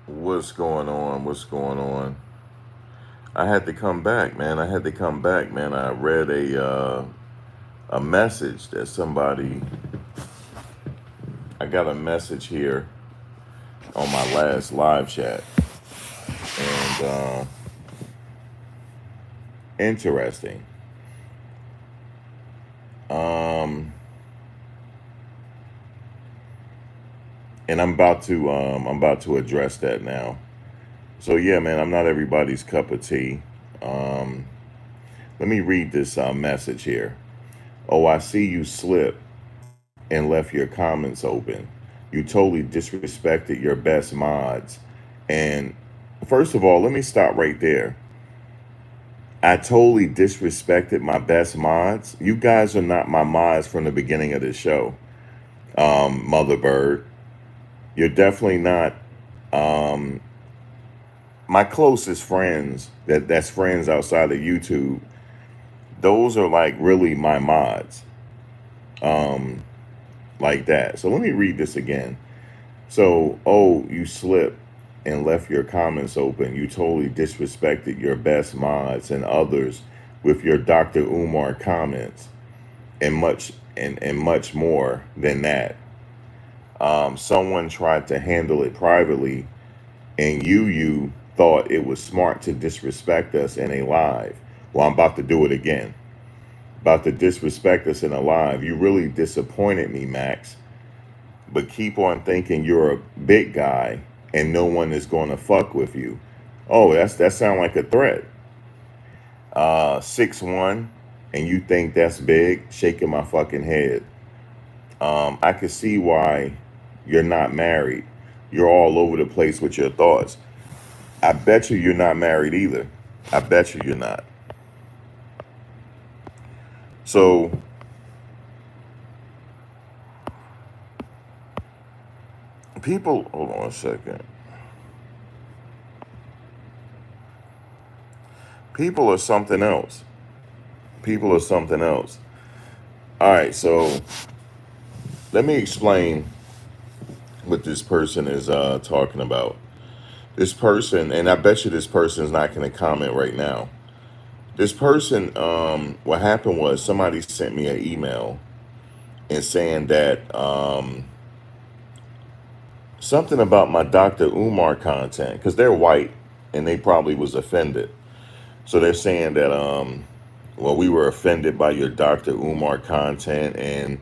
What's going on? What's going on? I had to come back, man. I had to come back, man. I read a message that somebody. I got a message here on my last live chat, and interesting. Um, and I'm about to address that now. So yeah, man, I'm not everybody's cup of tea. Um, Let me read this message here. Oh, I see you slip and left your comments open. You totally disrespected your best mods. And first of all, let me stop right there. I totally disrespected my best mods. You guys are not my mods from the beginning of the show. Mother Bird, you're definitely not um, my closest friends. That's friends outside of YouTube. Those are like really my mods, um, like that. So let me read this again. So, oh, you slipped and left your comments open. You totally disrespected your best mods and others with your Dr. Umar comments and much more than that. Someone tried to handle it privately, and you thought it was smart to disrespect us in a live. Well, I'm about to do it again. About to disrespect us in a live. You really disappointed me, Max. But keep on thinking you're a big guy and no one is going to fuck with you. Oh, that sound like a threat. 6'1", and you think that's big? Shaking my fucking head. I can see why you're not married. You're all over the place with your thoughts. I bet you're not married either. I bet you're not. So people, hold on a second. People are something else. People are something else. All right, so let me explain what this person is talking about. This person, and I bet you this person is not going to comment right now. This person, what happened was somebody sent me an email and saying that something about my Dr. Umar content, because they're white and they probably was offended. So they're saying that, well, we were offended by your Dr. Umar content and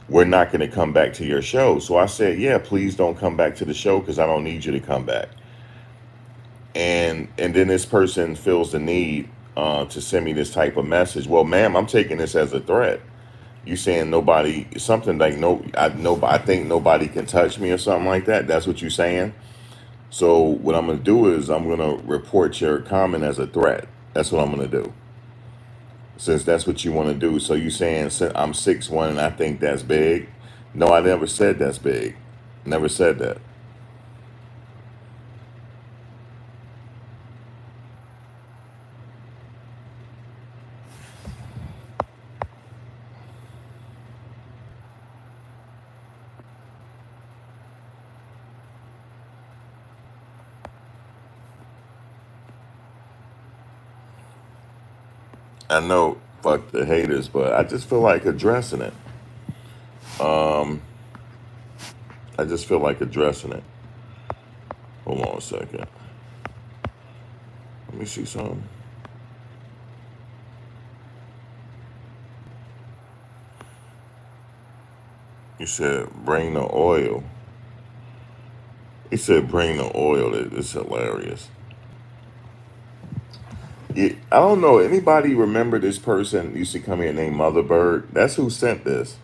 we're not going to come back to your show. So I said, yeah, please don't come back to the show because I don't need you to come back. And then this person feels the need to send me this type of message. Well, ma'am, I'm taking this as a threat. You saying nobody, something like I think nobody can touch me or something like that. That's what you're saying. So what I'm gonna do is I'm gonna report your comment as a threat. That's what I'm gonna do. Since that's what you want to do. So you saying I'm 6'1" and I think that's big? No, I never said that's big. Never said that. I know, fuck the haters, but I just feel like addressing it. Um, I just feel like addressing it. Hold on a second. Let me see something. You said bring the oil. He said bring the oil. It's hilarious. Yeah, I don't know. Anybody remember this person used to come here named Mother Bird? That's who sent this.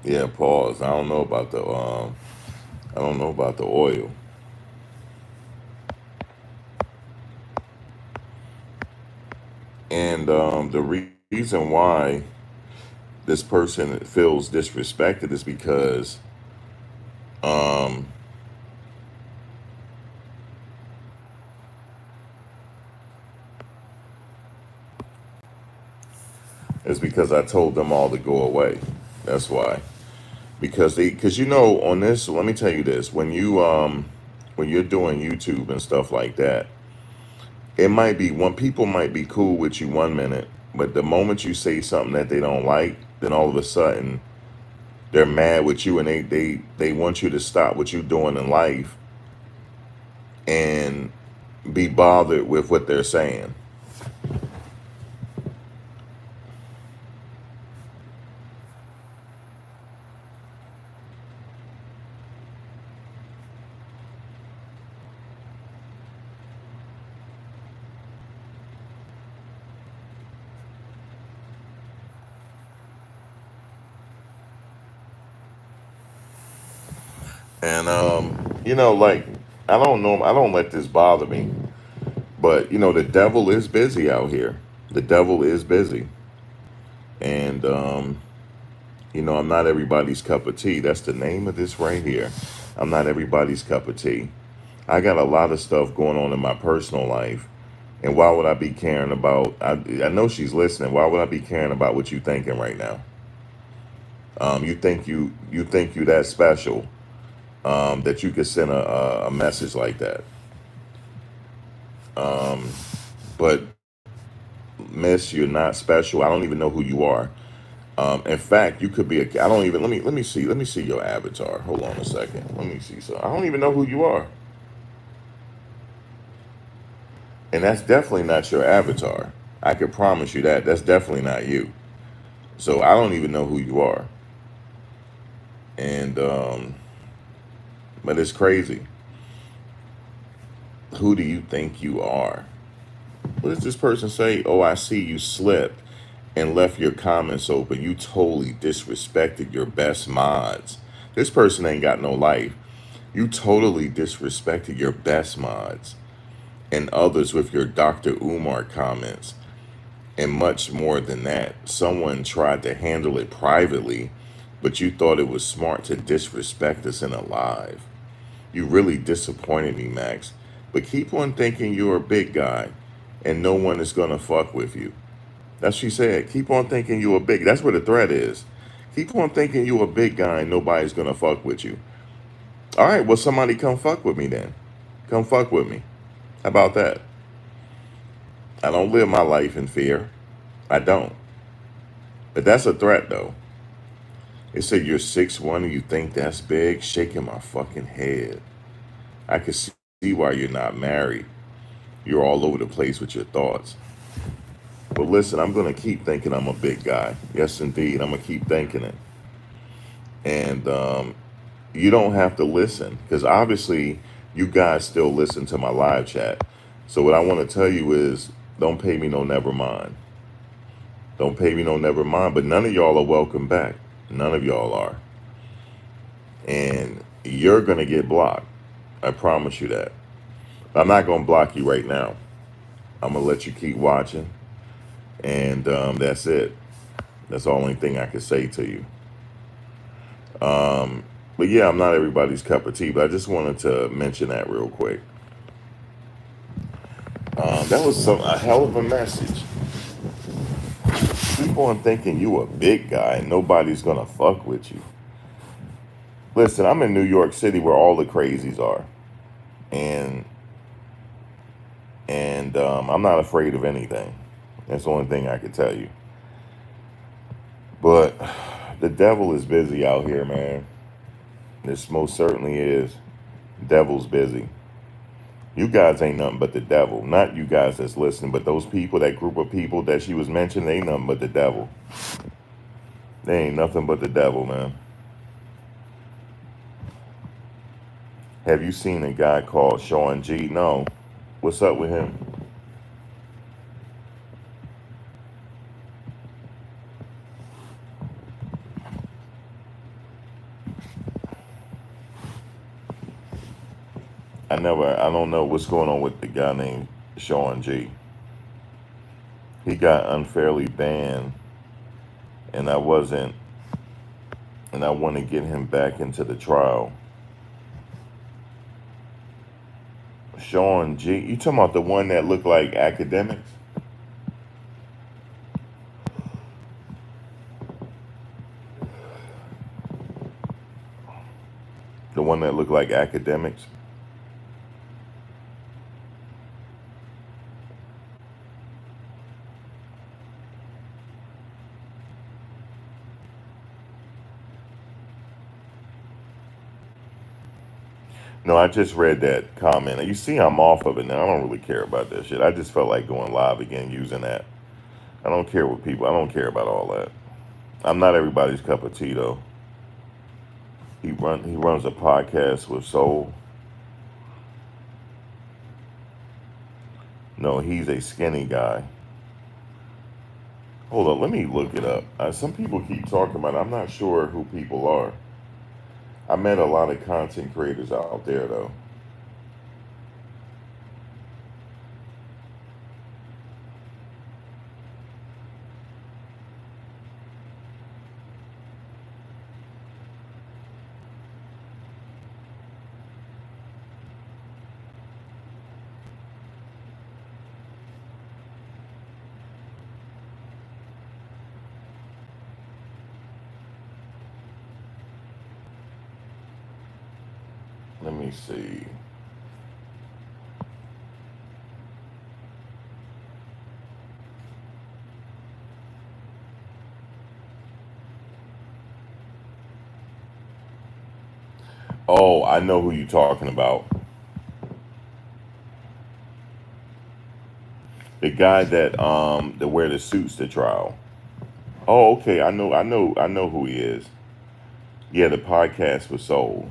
Yeah, pause. I don't know about the I don't know about the oil. And the reason why this person feels disrespected is because um, I told them all to go away. That's why. because you know on this, let me tell you this, when you're doing YouTube and stuff like that, it might be one people might be cool with you 1 minute, but the moment you say something that they don't like, then all of a sudden they're mad with you and they want you to stop what you're doing in life and be bothered with what they're saying. And you know, like I don't let this bother me, but you know, the devil is busy out here. The devil is busy, and you know, I'm not everybody's cup of tea. That's the name of this right here. I'm not everybody's cup of tea. I got a lot of stuff going on in my personal life, and why would I be caring about? I know she's listening. Why would I be caring about what you thinking right now? You think you that special that you could send a message like that. But Miss, you're not special. I don't even know who you are. In fact, you could be a. I don't even. Let me see your avatar. Hold on a second. Let me see. So I don't even know who you are, and that's definitely not your avatar. I can promise you that. That's definitely not you. So I don't even know who you are, and but it's crazy. Who do you think you are? What does this person say? Oh, I see you slipped and left your comments open. You totally disrespected your best mods. This person ain't got no life. You totally disrespected your best mods and others with your Dr. Umar comments. And much more than that, someone tried to handle it privately, but you thought it was smart to disrespect us in a live. You really disappointed me, Max. But keep on thinking you're a big guy and no one is gonna fuck with you. That's what she said. Keep on thinking you a big. That's where the threat is. Keep on thinking you a big guy and nobody's gonna fuck with you. All right, well somebody come fuck with me then. Come fuck with me. How about that? I don't live my life in fear. I don't. But that's a threat though. It said you're 6'1" and you think that's big, shaking my fucking head. I can see why you're not married. You're all over the place with your thoughts. But listen, I'm gonna keep thinking I'm a big guy. Yes, indeed, I'm gonna keep thinking it. And you don't have to listen because obviously you guys still listen to my live chat. So what I want to tell you is, don't pay me no never mind. Don't pay me no never mind. But none of y'all are welcome back. None of y'all are, and you're gonna get blocked. I promise you that. I'm not gonna block you right now. I'm gonna let you keep watching, and that's it. That's the only thing I can say to you. But yeah, I'm not everybody's cup of tea, but I just wanted to mention that real quick. That was a hell of a message. Keep on thinking you a big guy and nobody's gonna fuck with you. Listen, I'm in New York City where all the crazies are, and I'm not afraid of anything. That's the only thing I can tell you. But the devil is busy out here, man. This most certainly is. Devil's busy. You guys ain't nothing but the devil. Not you guys that's listening, but those people, that group of people that she was mentioning, they ain't nothing but the devil. They ain't nothing but the devil, man. Have you seen a guy called Sean G? No. What's up with him? I don't know what's going on with the guy named Sean G. He got unfairly banned, and I wasn't, and I want to get him back into the trial. Sean G. You talking about the one that looked like academics? look like academics. No, I just read that comment. You see, I'm off of it now. I don't really care about that shit. I just felt like going live again using that. I don't care what people. I don't care about all that. I'm not everybody's cup of tea though. He runs a podcast with Soul. No, he's a skinny guy. Hold on, let me look it up. Some people keep talking about it. I'm not sure who people are. I met a lot of content creators out there though. Let me see. Oh, I know who you're talking about. The guy that wear the suits to trial. Oh, okay. I know who he is. Yeah, the podcast was Soul.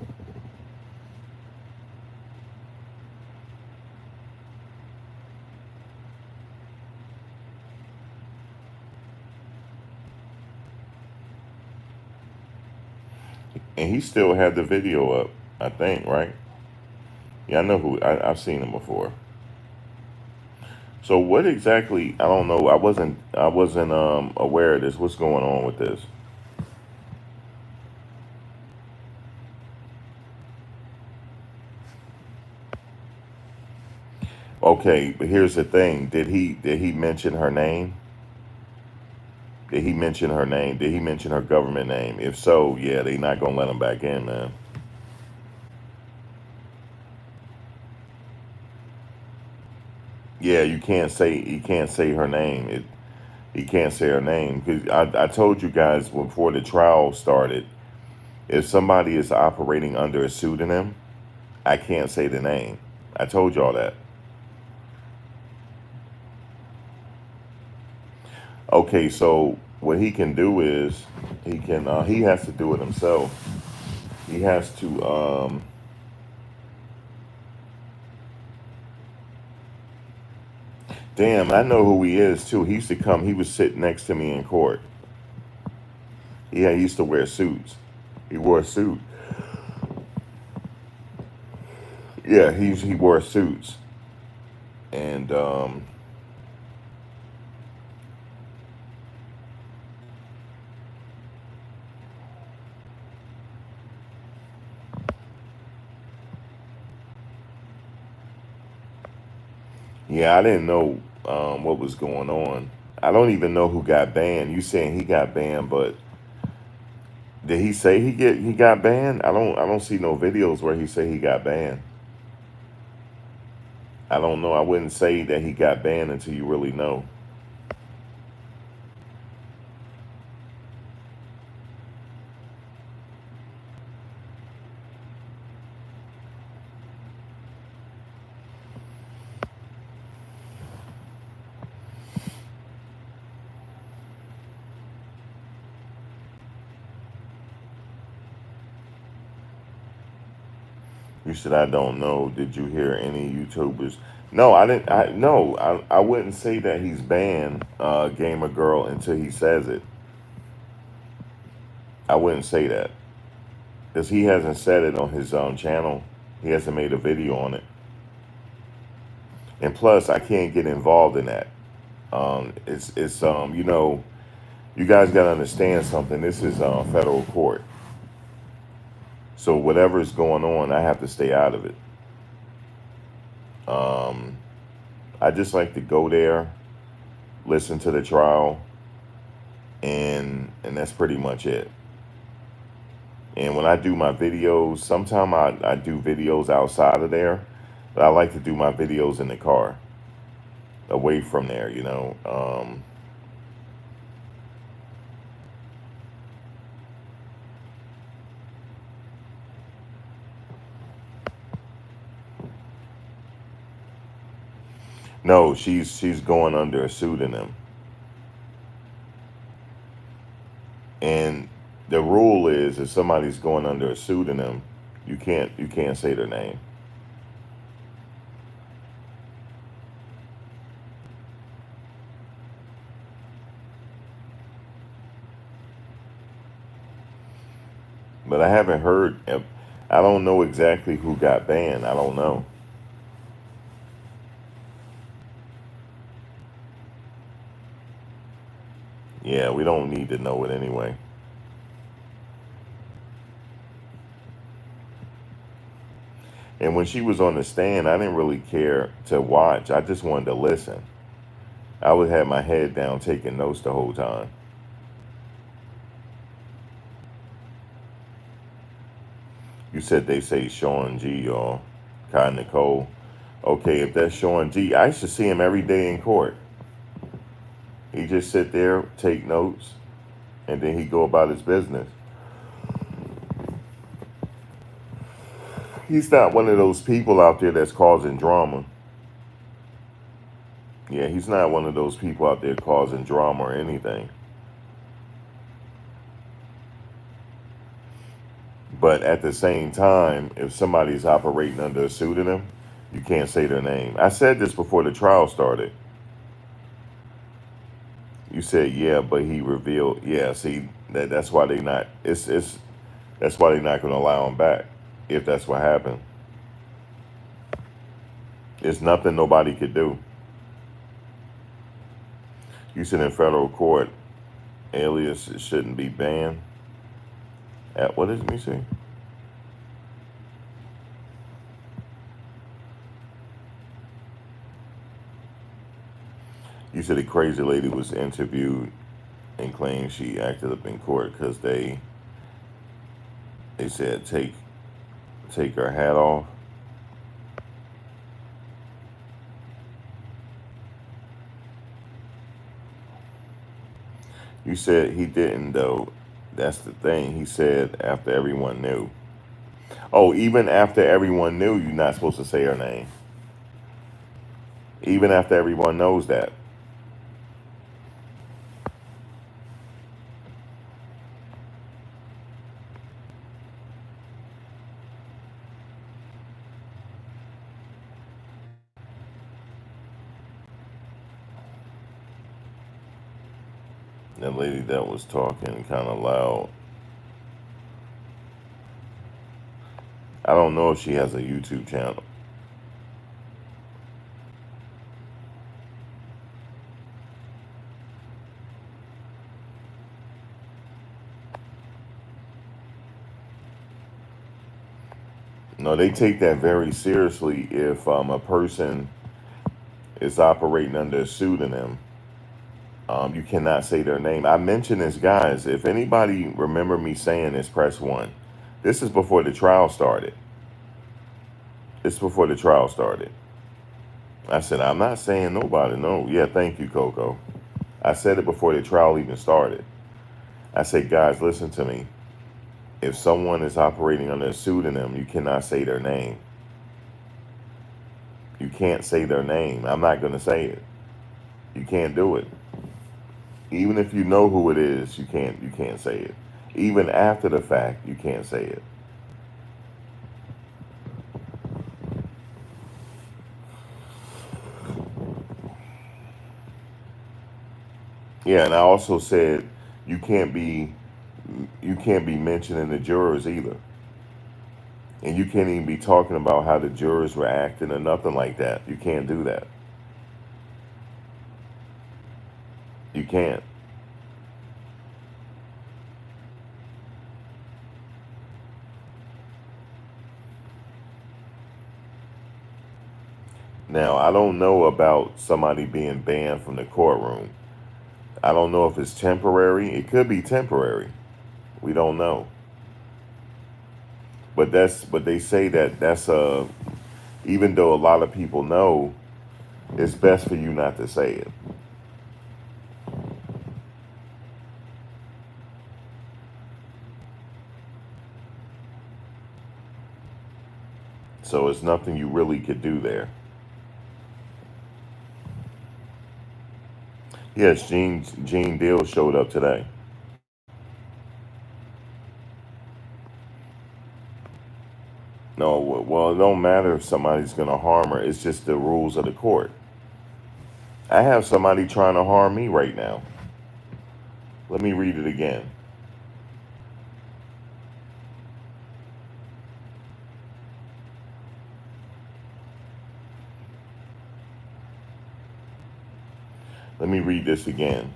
And he still had the video up, I think, right? Yeah, I know I've seen him before. So what exactly? I don't know. I wasn't aware of this. What's going on with this? Okay, but here's the thing. Did he mention her name? Did he mention her name? Did he mention her government name? If so, yeah, they not gonna let him back in, man. Yeah, you can't say her name. He can't say her name because I told you guys before the trial started. If somebody is operating under a pseudonym, I can't say the name. I told y'all that. Okay, so what he can do is he has to do it himself. He has to damn, I know who he is too. He used to come. He would sit next to me in court. Yeah, he used to wear suits. He wore a suit. Yeah, he wore suits, and yeah, I didn't know what was going on. I don't even know who got banned. You saying he got banned, but did he say he got banned? I don't see no videos where he say he got banned. I don't know. I wouldn't say that he got banned until you really know. You said I don't know. Did you hear any YouTubers? No, I didn't. I no. I wouldn't say that he's banned gamer girl until he says it. I wouldn't say that because he hasn't said it on his channel. He hasn't made a video on it. And plus, I can't get involved in that. It's you guys got to understand something. This is federal court, so whatever's going on, I have to stay out of it. Um, I just like to go there, listen to the trial, and that's pretty much it. And when I do my videos, sometimes I do videos outside of there, but I like to do my videos in the car, away from there. No, she's going under a pseudonym, and the rule is if somebody's going under a pseudonym, you can't say their name. But I haven't heard. I don't know exactly who got banned. I don't know. Yeah, we don't need to know it anyway. And when she was on the stand, I didn't really care to watch. I just wanted to listen. I would have my head down taking notes the whole time. You said they say Sean G, y'all. Kai Nicole. Okay, if that's Sean G, I used to see him every day in court. He just sit there, take notes, and then he go about his business. He's not one of those people out there that's causing drama. Yeah, he's not one of those people out there causing drama or anything. But at the same time, if somebody's operating under a pseudonym, you can't say their name. I said this before the trial started. You said yeah, but he revealed yeah. See that's why they not. It's that's why they're not going to allow him back. If that's what happened, it's nothing nobody could do. You said in federal court, alias shouldn't be banned. At what does me say? You said a crazy lady was interviewed and claimed she acted up in court because they said take her hat off. You said he didn't though. That's the thing. He said after everyone knew. Oh, even after everyone knew, you're not supposed to say her name. Even after everyone knows that. That lady that was talking kind of loud. I don't know if she has a YouTube channel. No, they take that very seriously if a person is operating under a pseudonym. You cannot say their name. I mentioned this, guys. If anybody remember me saying this, press one. This is before the trial started. This is before the trial started. I said, I'm not saying nobody. No. Yeah, thank you, Coco. I said it before the trial even started. I said, guys, listen to me. If someone is operating under a pseudonym, you cannot say their name. You can't say their name. I'm not going to say it. You can't do it. Even if you know who it is, you can't say it. Even after the fact, you can't say it. Yeah, and I also said you can't be you can't be mentioning the jurors either. And you can't even be talking about how the jurors were acting or nothing like that. You can't do that. You can't. Now, I don't know about somebody being banned from the courtroom. I don't know if it's temporary. It could be temporary. We don't know. but they say that that's even though a lot of people know, it's best for you not to say it. So it's nothing you really could do there. Yes, Gene Deal showed up today. No, well, it don't matter if somebody's gonna harm her. It's just the rules of the court. I have somebody trying to harm me right now. Let me read it again. Let me read this again.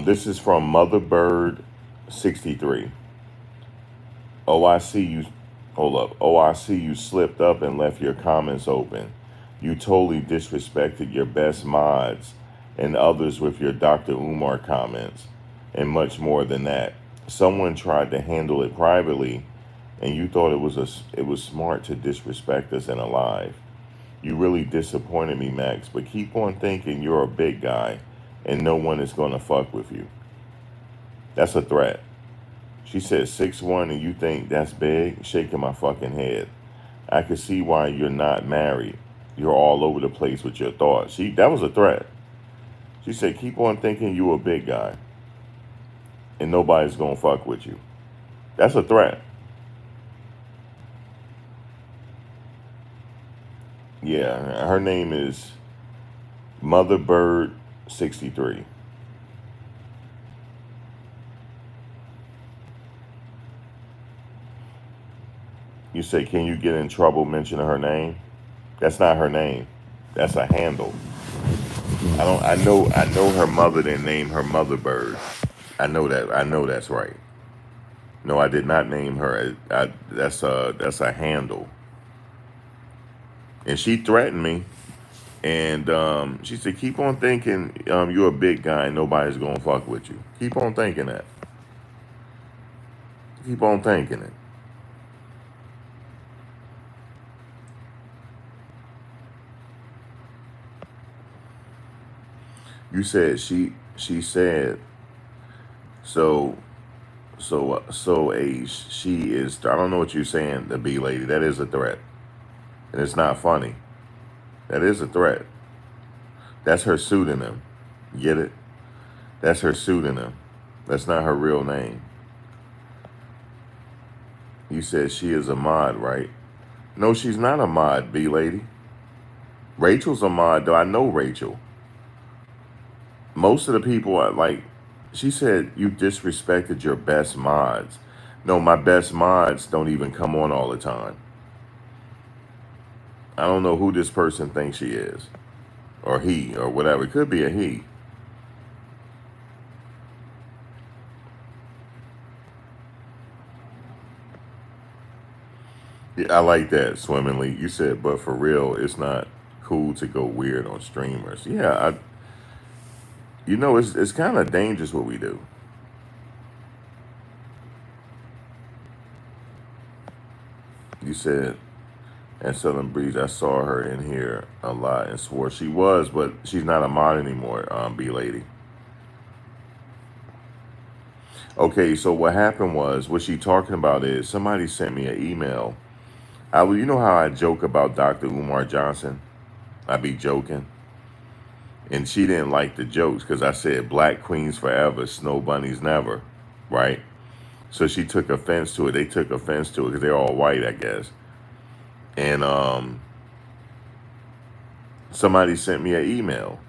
This is from Mother Bird 63. Oh, I see you. Hold up. Oh, I see you slipped up and left your comments open. You totally disrespected your best mods and others with your Dr. Umar comments and much more than that. Someone tried to handle it privately and you thought it was smart to disrespect us in a live. You really disappointed me, Max, but keep on thinking you're a big guy and no one is going to fuck with you. That's a threat. She said 6'1" and you think that's big? Shaking my fucking head. I can see why you're not married. You're all over the place with your thoughts. That was a threat. She said, keep on thinking you a big guy and nobody's gonna fuck with you. That's a threat. Yeah, her name is Mother Bird 63. You say, can you get in trouble mentioning her name? That's not her name. That's a handle. I don't. I know her mother didn't name her Mother Bird. I know that. I know that's right. No, I did not name her. That's a handle. And she threatened me. And she said, keep on thinking you're a big guy and nobody's going to fuck with you. Keep on thinking that. Keep on thinking it. You said she said, so, she is, I don't know what you're saying, the B lady. That is a threat. And it's not funny. That is a threat. That's her pseudonym. Get it? That's her pseudonym. That's not her real name. You said she is a mod, right? No, she's not a mod, B lady. Rachel's a mod, though. I know Rachel. Most of the people are like, she said, you disrespected your best mods. No, my best mods don't even come on all the time. I don't know who this person thinks she is, or he, or whatever. It could be a he. Yeah, I like that, Swimmingly. You said, but for real, it's not cool to go weird on streamers. Yeah, it's kind of dangerous what we do. You said, and Southern Breeze, I saw her in here a lot and swore she was, but she's not a mod anymore, B lady. Okay, so what happened was, what she talking about is somebody sent me an email. You know how I joke about Dr. Umar Johnson? I be joking. And she didn't like the jokes because I said black queens forever, snow bunnies never, right? So she took offense to it. They took offense to it because they're all white, I guess. And somebody sent me an email,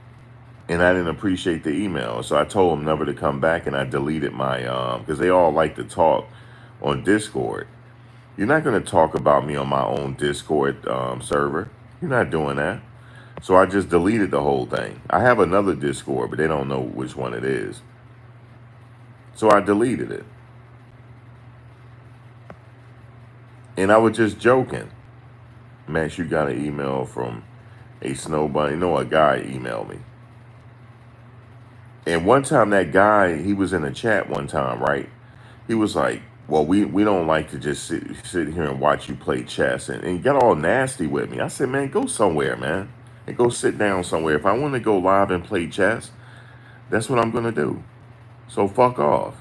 and I didn't appreciate the email, so I told them never to come back, and I deleted my because they all like to talk on Discord. You're not going to talk about me on my own Discord server. You're not doing that. So I just deleted the whole thing. I have another Discord, but they don't know which one it is. So I deleted it. And I was just joking. Max, you got an email from a snow bunny. No, a guy emailed me. And one time that guy, he was in a chat one time, right? He was like, Well, we don't like to just sit here and watch you play chess and get all nasty with me. I said, man, go somewhere, man. And go sit down somewhere. If I want to go live and play chess, that's what I'm gonna do. So fuck off.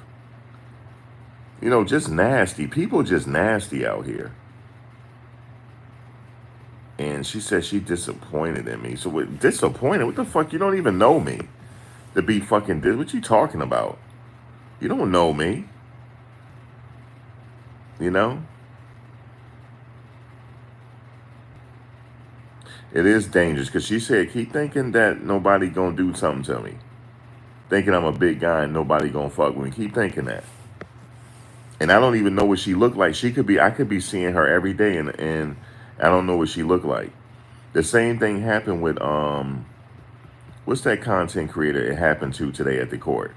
Just nasty. People just nasty out here. And she said she disappointed in me. So what, disappointed? What the fuck? You don't even know me to be fucking what you talking about? You don't know me. You know? It is dangerous because she said, keep thinking that nobody gonna do something to me. Thinking I'm a big guy and nobody gonna fuck with me. Keep thinking that. And I don't even know what she looked like. I could be seeing her every day and I don't know what she looked like. The same thing happened with what's that content creator it happened to today at the court?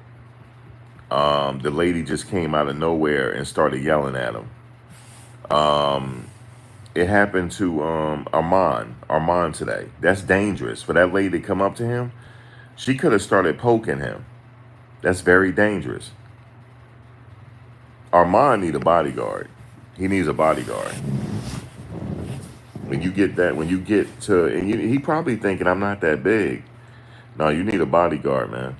The lady just came out of nowhere and started yelling at him. Um, it happened to Armon today. That's dangerous. For that lady to come up to him, she could have started poking him. That's very dangerous. Armand need a bodyguard. He needs a bodyguard. When you get to, he probably thinking I'm not that big. No, you need a bodyguard, man.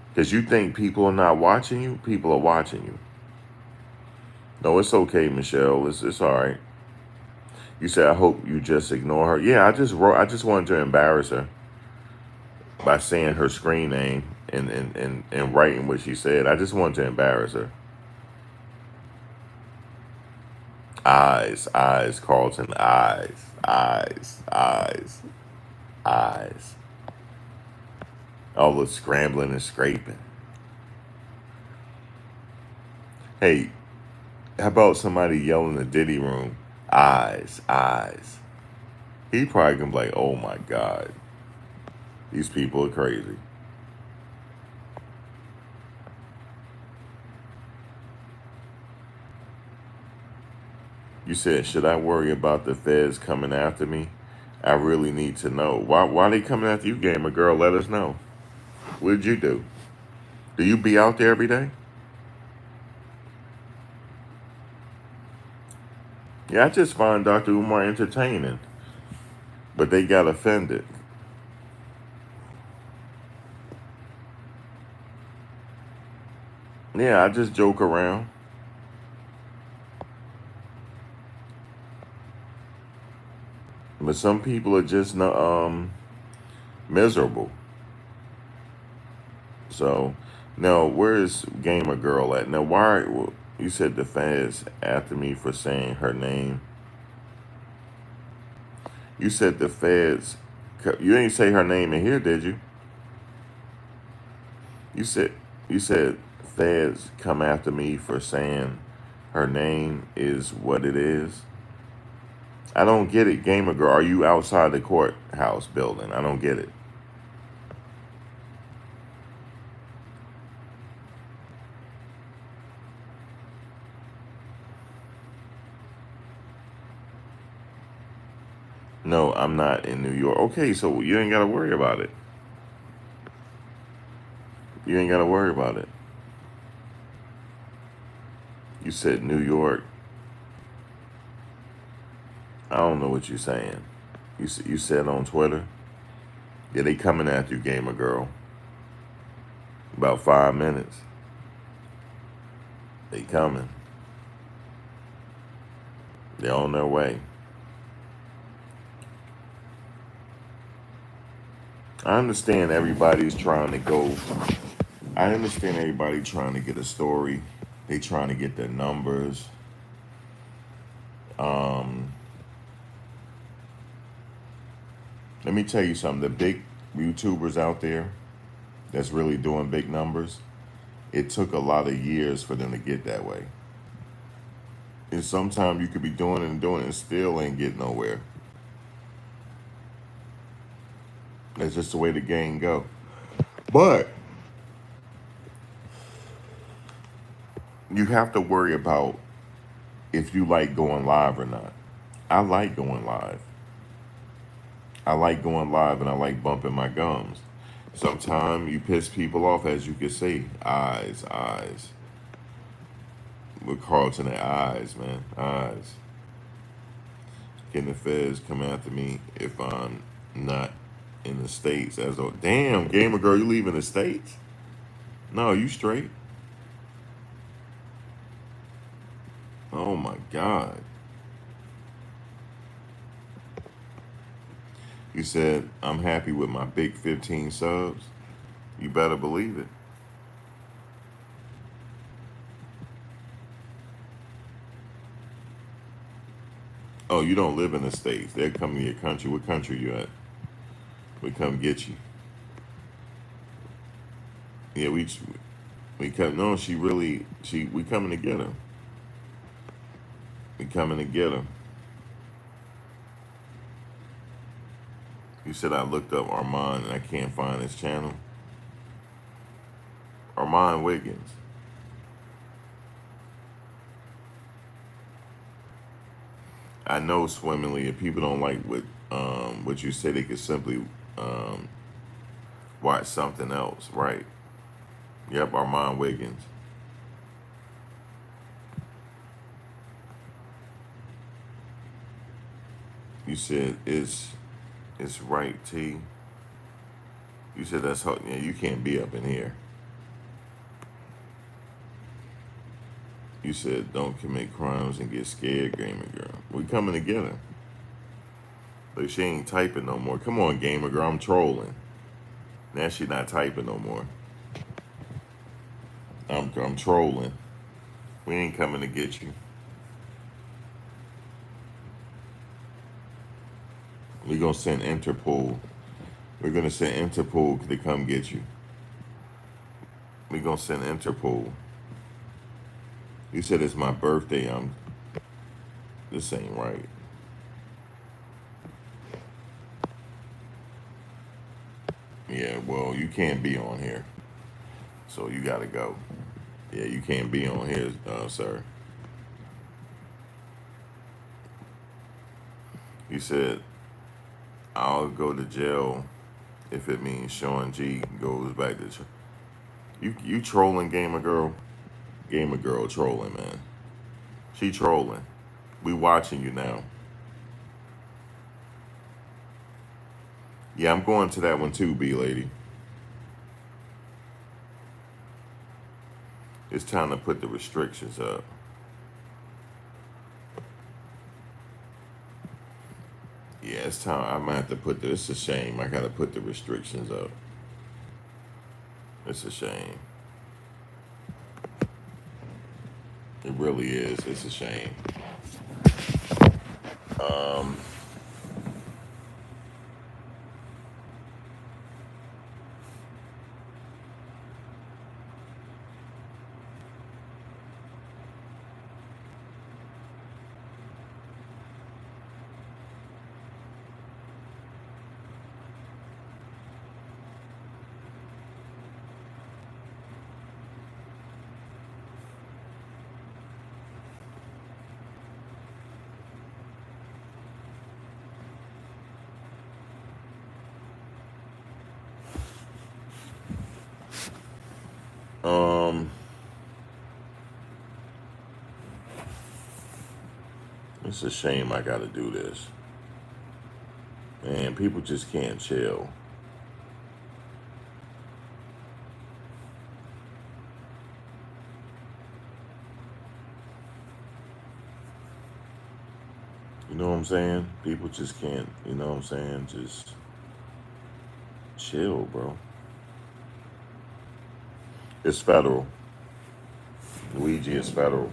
Because you think people are not watching you, people are watching you. No, it's okay, Michelle. It's all right. You said I hope you just ignore her. Yeah, I just wanted to embarrass her by saying her screen name and writing what she said. I just wanted to embarrass her. Eyes, Carlton, eyes. All the scrambling and scraping. Hey, how about somebody yelling in the Diddy room? Eyes. He probably gonna be like, oh my God, these people are crazy. You said, should I worry about the feds coming after me? I really need to know. Why they coming after you, gamer girl? Let us know. What did you do? Do you be out there every day? Yeah, I just find Dr. Umar entertaining. But they got offended. Yeah, I just joke around. But some people are just miserable. So, now where's Gamer Girl at? Now, why you said the fans after me for saying her name? You said the feds. You didn't say her name in here, did you? You said you said feds come after me for saying her name is what it is. I don't get it, Gamer Girl. Are you outside the courthouse building? I don't get it. No, I'm not in New York. Okay, so you ain't gotta worry about it. You ain't gotta worry about it. You said New York. I don't know what you're saying. You said on Twitter. Yeah, they coming after you, Gamer Girl. About 5 minutes. They coming. They're on their way. I understand everybody's trying to go. I understand everybody trying to get a story. They trying to get their numbers. Um, Let me tell you something. The big YouTubers out there that's really doing big numbers, it took a lot of years for them to get that way. And sometimes you could be doing it and doing it and still ain't get nowhere. That's just the way the game go. But you have to worry about if you like going live or not. I like going live. I like going live and I like bumping my gums. Sometimes you piss people off, as you can see. Eyes. with Carlton at eyes, man. Eyes. Can the feds come after me if I'm not in the States? As though, damn, gamer girl, you leaving the States? No, you straight. Oh my God. You said, I'm happy with my big 15 subs. You better believe it. Oh, you don't live in the States. They're coming to your country. What country you at? We come get you. Yeah, we come. No, we coming to get her. We coming to get her. You said I looked up Armon and I can't find his channel. Armon Wiggins. I know swimmingly. If people don't like what you say, they could simply um, watch something else, right? Yep, Armon Wiggins. You said it's right, T. You said that's how. Yeah, you can't be up in here. You said don't commit crimes and get scared, gamer girl. We coming to get her. But she ain't typing no more. Come on, gamer girl. I'm trolling. Now she not typing no more. I'm trolling. We ain't coming to get you. We gonna send Interpol. We're gonna send Interpol to come get you. We gonna send Interpol. You said it's my birthday. This ain't right. Yeah, well, you can't be on here. So you gotta go. Yeah, you can't be on here, sir. You said I'll go to jail if it means Sean G goes back to you trolling gamer girl. Gamer girl trolling, man. She trolling. We watching you now. Yeah, I'm going to that one too, B lady. It's time to put the restrictions up. Yeah, it's time. I'm gonna have to put this. It's a shame. I gotta put the restrictions up. It's a shame. It really is. It's a shame. Um, um, it's a shame I gotta do this. Man, people just can't chill. You know what I'm saying? People just can't, you know what I'm saying? Just chill, bro. It's federal. Luigi is federal.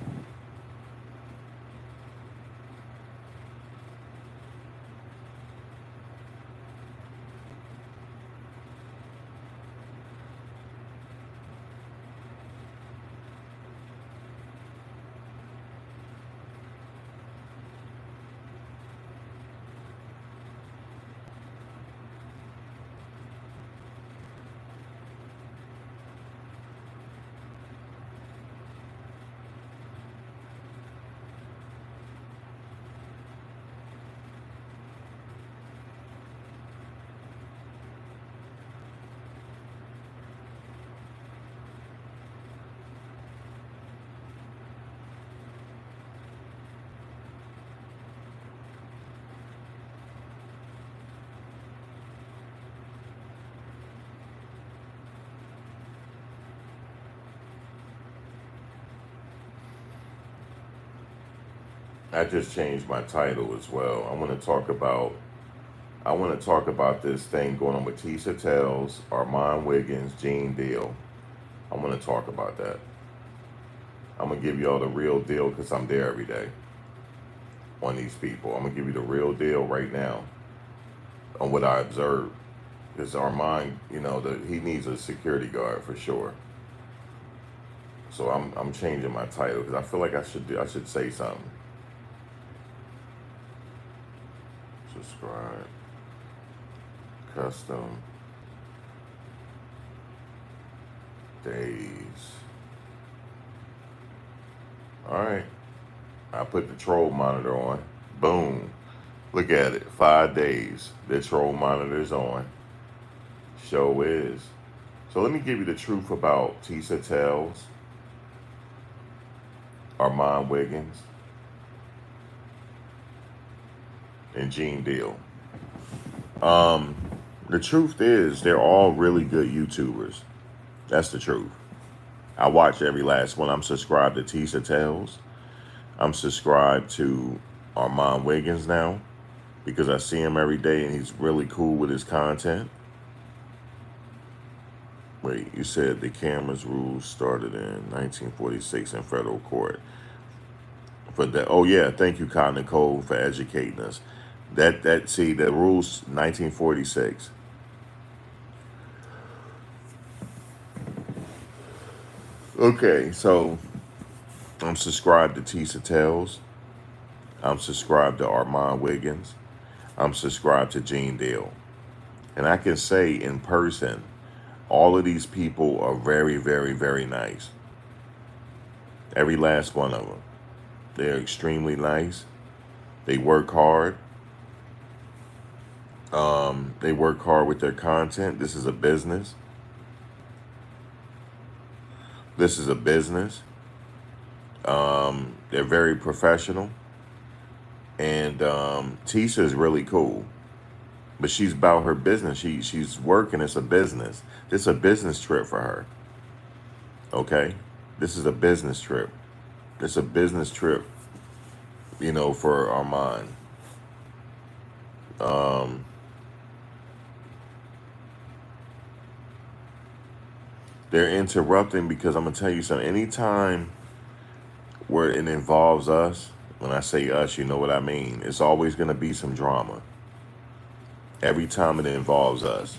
I just changed my title as well. I want to talk about this thing going on with Tisa Tells, Armon Wiggins, Gene Deal. I want to talk about that. I'm gonna give y'all the real deal because I'm there every day on these people. I'm gonna give you the real deal right now on what I observed. Because Armon, he needs a security guard for sure. So I'm changing my title because I feel like I should say something. Subscribe, custom days. All right. I put the troll monitor on. Boom. Look at it. 5 days. The troll monitor's on. Show is. So let me give you the truth about Tisa Tells, Armon Wiggins, and Gene Deal. The truth is they're all really good YouTubers. That's the truth. I watch every last one. I'm subscribed to Tisa Tells. I'm subscribed to Armon Wiggins now because I see him every day and he's really cool with his content. Wait, you said the cameras rules started in 1946 in federal court. For that, oh yeah, thank you, Cotton Nicole, for educating us. See, the rules 1946. Okay, so I'm subscribed to Tisa Tells. I'm subscribed to Armon Wiggins. I'm subscribed to Gene Deal. And I can say in person, all of these people are very, very, very nice. Every last one of them. They're extremely nice. They work hard. They work hard with their content. This is a business. This is a business. They're very professional. And Tisa is really cool. But she's about her business. She's working. It's a business. This is a business trip for her. Okay? This is a business trip. It's a business trip, for Armon. They're interrupting because I'm going to tell you something. Anytime where it involves us, when I say us, you know what I mean. It's always going to be some drama. Every time it involves us.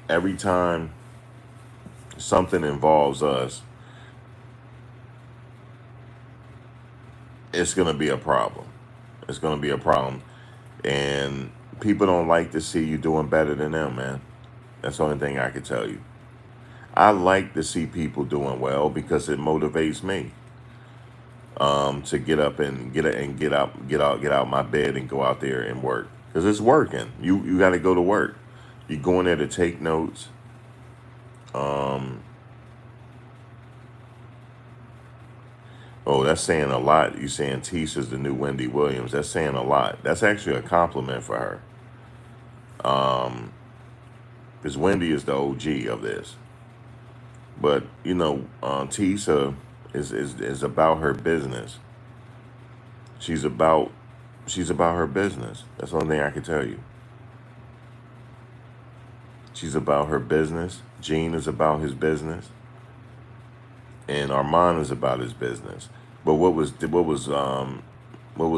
Every time something involves us, it's going to be a problem. It's going to be a problem. And people don't like to see you doing better than them, man. That's the only thing I can tell you. I like to see people doing well because it motivates me to get up and get out my bed and go out there and work because it's working. You got to go to work. You go in there to take notes. Oh, that's saying a lot. You saying Tisa's the new Wendy Williams. That's saying a lot. That's actually a compliment for her. Because Wendy is the OG of this. But, Tisa is about her business. She's about her business. That's the only thing I can tell you. She's about her business. Gene is about his business. And Armon is about his business. But what was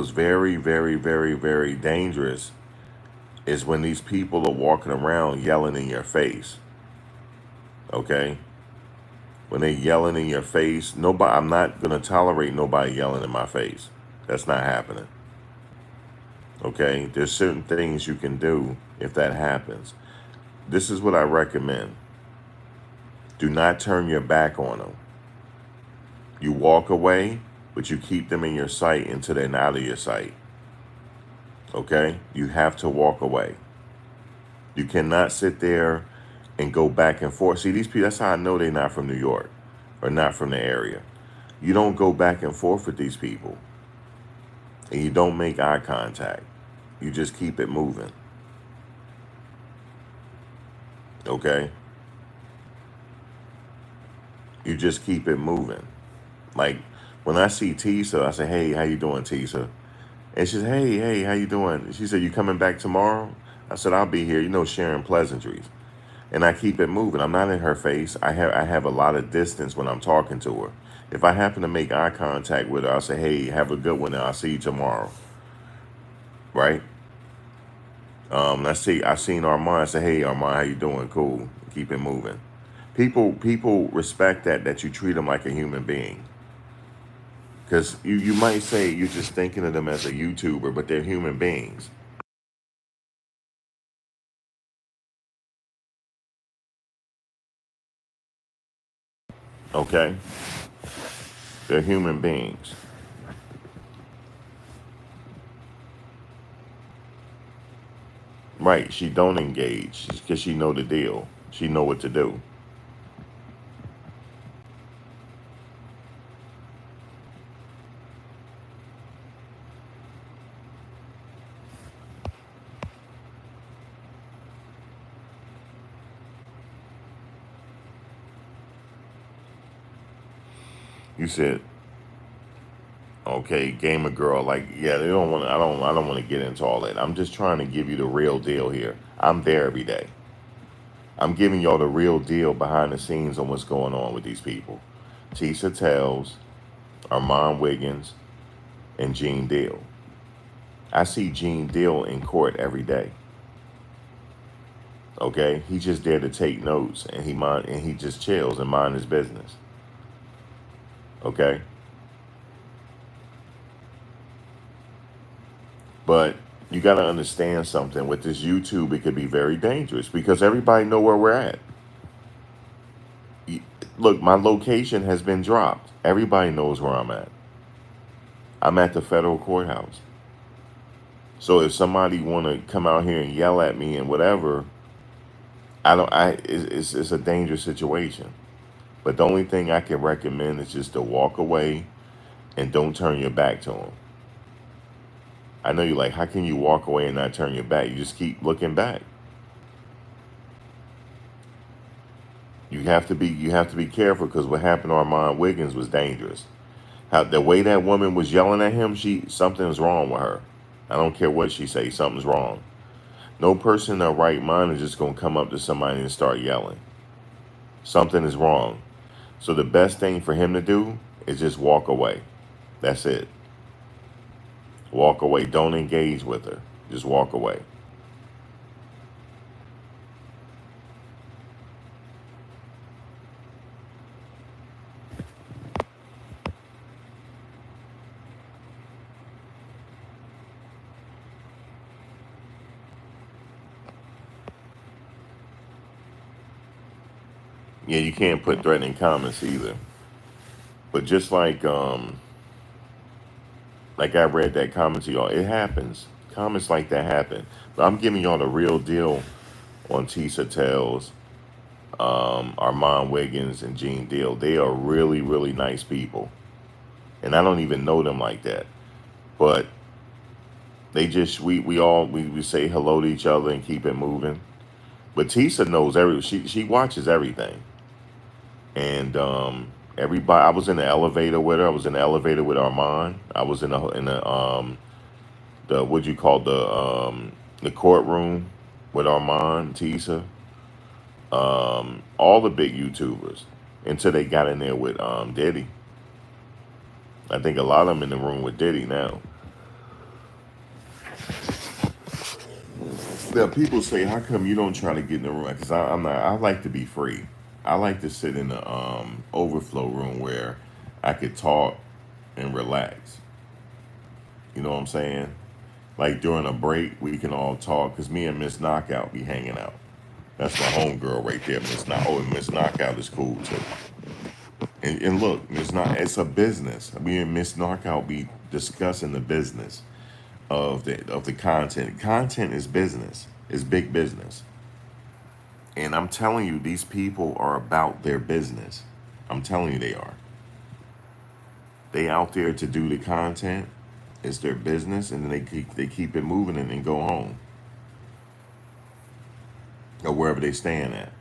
very, very, very, very dangerous is when these people are walking around yelling in your face. Okay? When they're yelling in your face, I'm not gonna tolerate nobody yelling in my face. That's not happening. Okay? There's certain things you can do if that happens. This is what I recommend. Do not turn your back on them. You walk away, but you keep them in your sight until they're out of your sight. Okay? You have to walk away. You cannot sit there and go back and forth. See, these people, that's how I know they're not from New York or not from the area. You don't go back and forth with these people. And you don't make eye contact. You just keep it moving. Okay? You just keep it moving. Like when I see Tisa, I say, "Hey, how you doing, Tisa?" And she said, "Hey, how you doing?" She said, "You coming back tomorrow?" I said, "I'll be here." Sharing pleasantries, and I keep it moving. I'm not in her face. I have a lot of distance when I'm talking to her. If I happen to make eye contact with her, I'll say, "Hey, have a good one, and I'll see you tomorrow." Right? I seen Armon. I say, "Hey, Armon, how you doing?" Cool. Keep it moving. People respect that you treat them like a human being. Because you might say you're just thinking of them as a YouTuber, but they're human beings. Okay? They're human beings. Right. She don't engage because she know the deal. She know what to do. You said, okay, gamer girl, like, yeah, they don't want I don't want to get into all that. I'm just trying to give you the real deal here. I'm there every day. I'm giving y'all the real deal behind the scenes on what's going on with these people. Tisa Tells, Armon Wiggins, and Gene Deal. I see Gene Deal in court every day. Okay, he's just there to take notes, and he just chills and mind his business. Okay, but you got to understand something with this YouTube. It could be very dangerous because everybody know where we're at. Y- Look, my location has been dropped. Everybody knows where I'm at. I'm at the federal courthouse. So if somebody want to come out here and yell at me and whatever, I don't. It's a dangerous situation. But the only thing I can recommend is just to walk away and don't turn your back to them. I know you're like, how can you walk away and not turn your back? You just keep looking back. You have to be careful because what happened to Armand Wiggins was dangerous. How the way that woman was yelling at him, something's wrong with her. I don't care what she say, something's wrong. No person in their right mind is just gonna come up to somebody and start yelling. Something is wrong. So the best thing for him to do is just walk away. That's it. Walk away. Don't engage with her. Just walk away. Yeah, you can't put threatening comments either. But just like I read that comment to y'all, it happens. Comments like that happen. But I'm giving y'all the real deal on Tisa Tells, Armand Wiggins, and Gene Deal. They are really, really nice people. And I don't even know them like that. But we say hello to each other and keep it moving. But Tisa knows she watches everything. And everybody I was in the elevator with her. I was in the elevator with Armand. I was in the what you call the courtroom with Armand, Tisa, all the big YouTubers until they got in there with Diddy. I think a lot of them in the room with Diddy now. Now people say, "How come you don't try to get in the room?" Because I'm not. I like to be free. I like to sit in the overflow room where I could talk and relax. You know what I'm saying? Like during a break, we can all talk. Because me and Miss Knockout be hanging out. That's my homegirl right there, Miss Knock. Oh, and Miss Knockout is cool too. And look, it's a business. Me and Miss Knockout be discussing the business of the content. Content is business. It's big business. And I'm telling you, these people are about their business. I'm telling you, they are. They out there to do the content. It's their business, and then they keep it moving and then go home or wherever they staying at.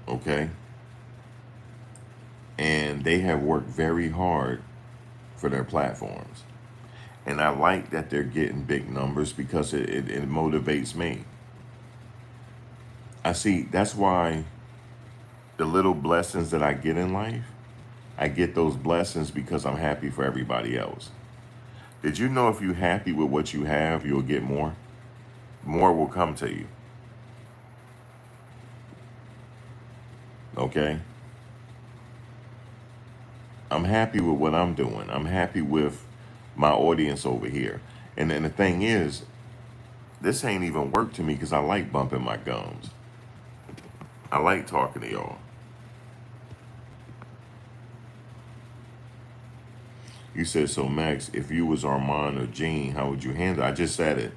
Okay. and they have worked very hard for their platforms. And I like that they're getting big numbers because it motivates me. I see that's why the little blessings that I get in life, I get those blessings because I'm happy for everybody else. Did you know if you're happy with what you have, you'll get more? More will come to you. Okay? I'm happy with what I'm doing. I'm happy with my audience over here. And then the thing is, this ain't even work to me because I like bumping my gums. I like talking to y'all. You said, so Max, if you was Armon or Gene, how would you handle it? I just said it.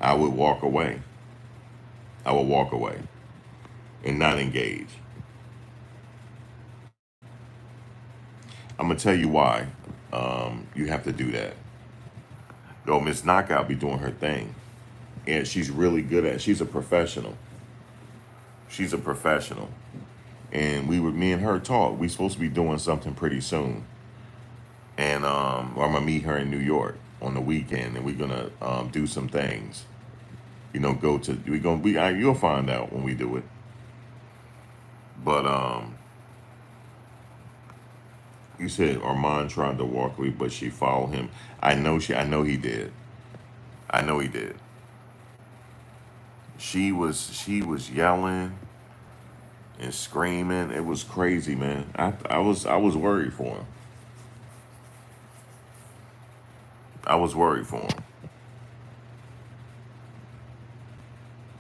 I would walk away. I would walk away and not engage. I'm gonna tell you why you have to do that. Though Miss Knockout be doing her thing, and she's really good at it. She's a professional. She's a professional. And me and her talk. We supposed to be doing something pretty soon. And I'm gonna meet her in New York on the weekend, and we're gonna do some things. You know, you'll find out when we do it. But you said Armand tried to walk away, but she followed him. I know he did. I know he did. She was yelling and screaming. It was crazy, man. I was worried for him. I was worried for him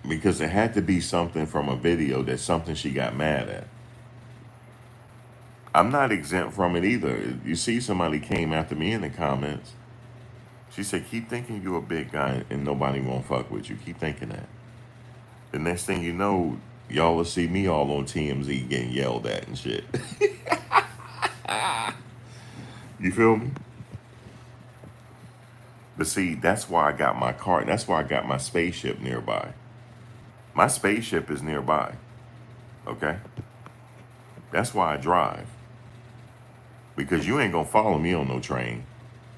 because it had to be something from a video that's something she got mad at. I'm not exempt from it either. You see, somebody came after me in the comments. She said, "Keep thinking you're a big guy and nobody won't fuck with you. Keep thinking that." The next thing you know, y'all will see me all on TMZ getting yelled at and shit. You feel me? But see, that's why I got my car. That's why I got my spaceship nearby. My spaceship is nearby. Okay? That's why I drive. Because you ain't gonna follow me on no train.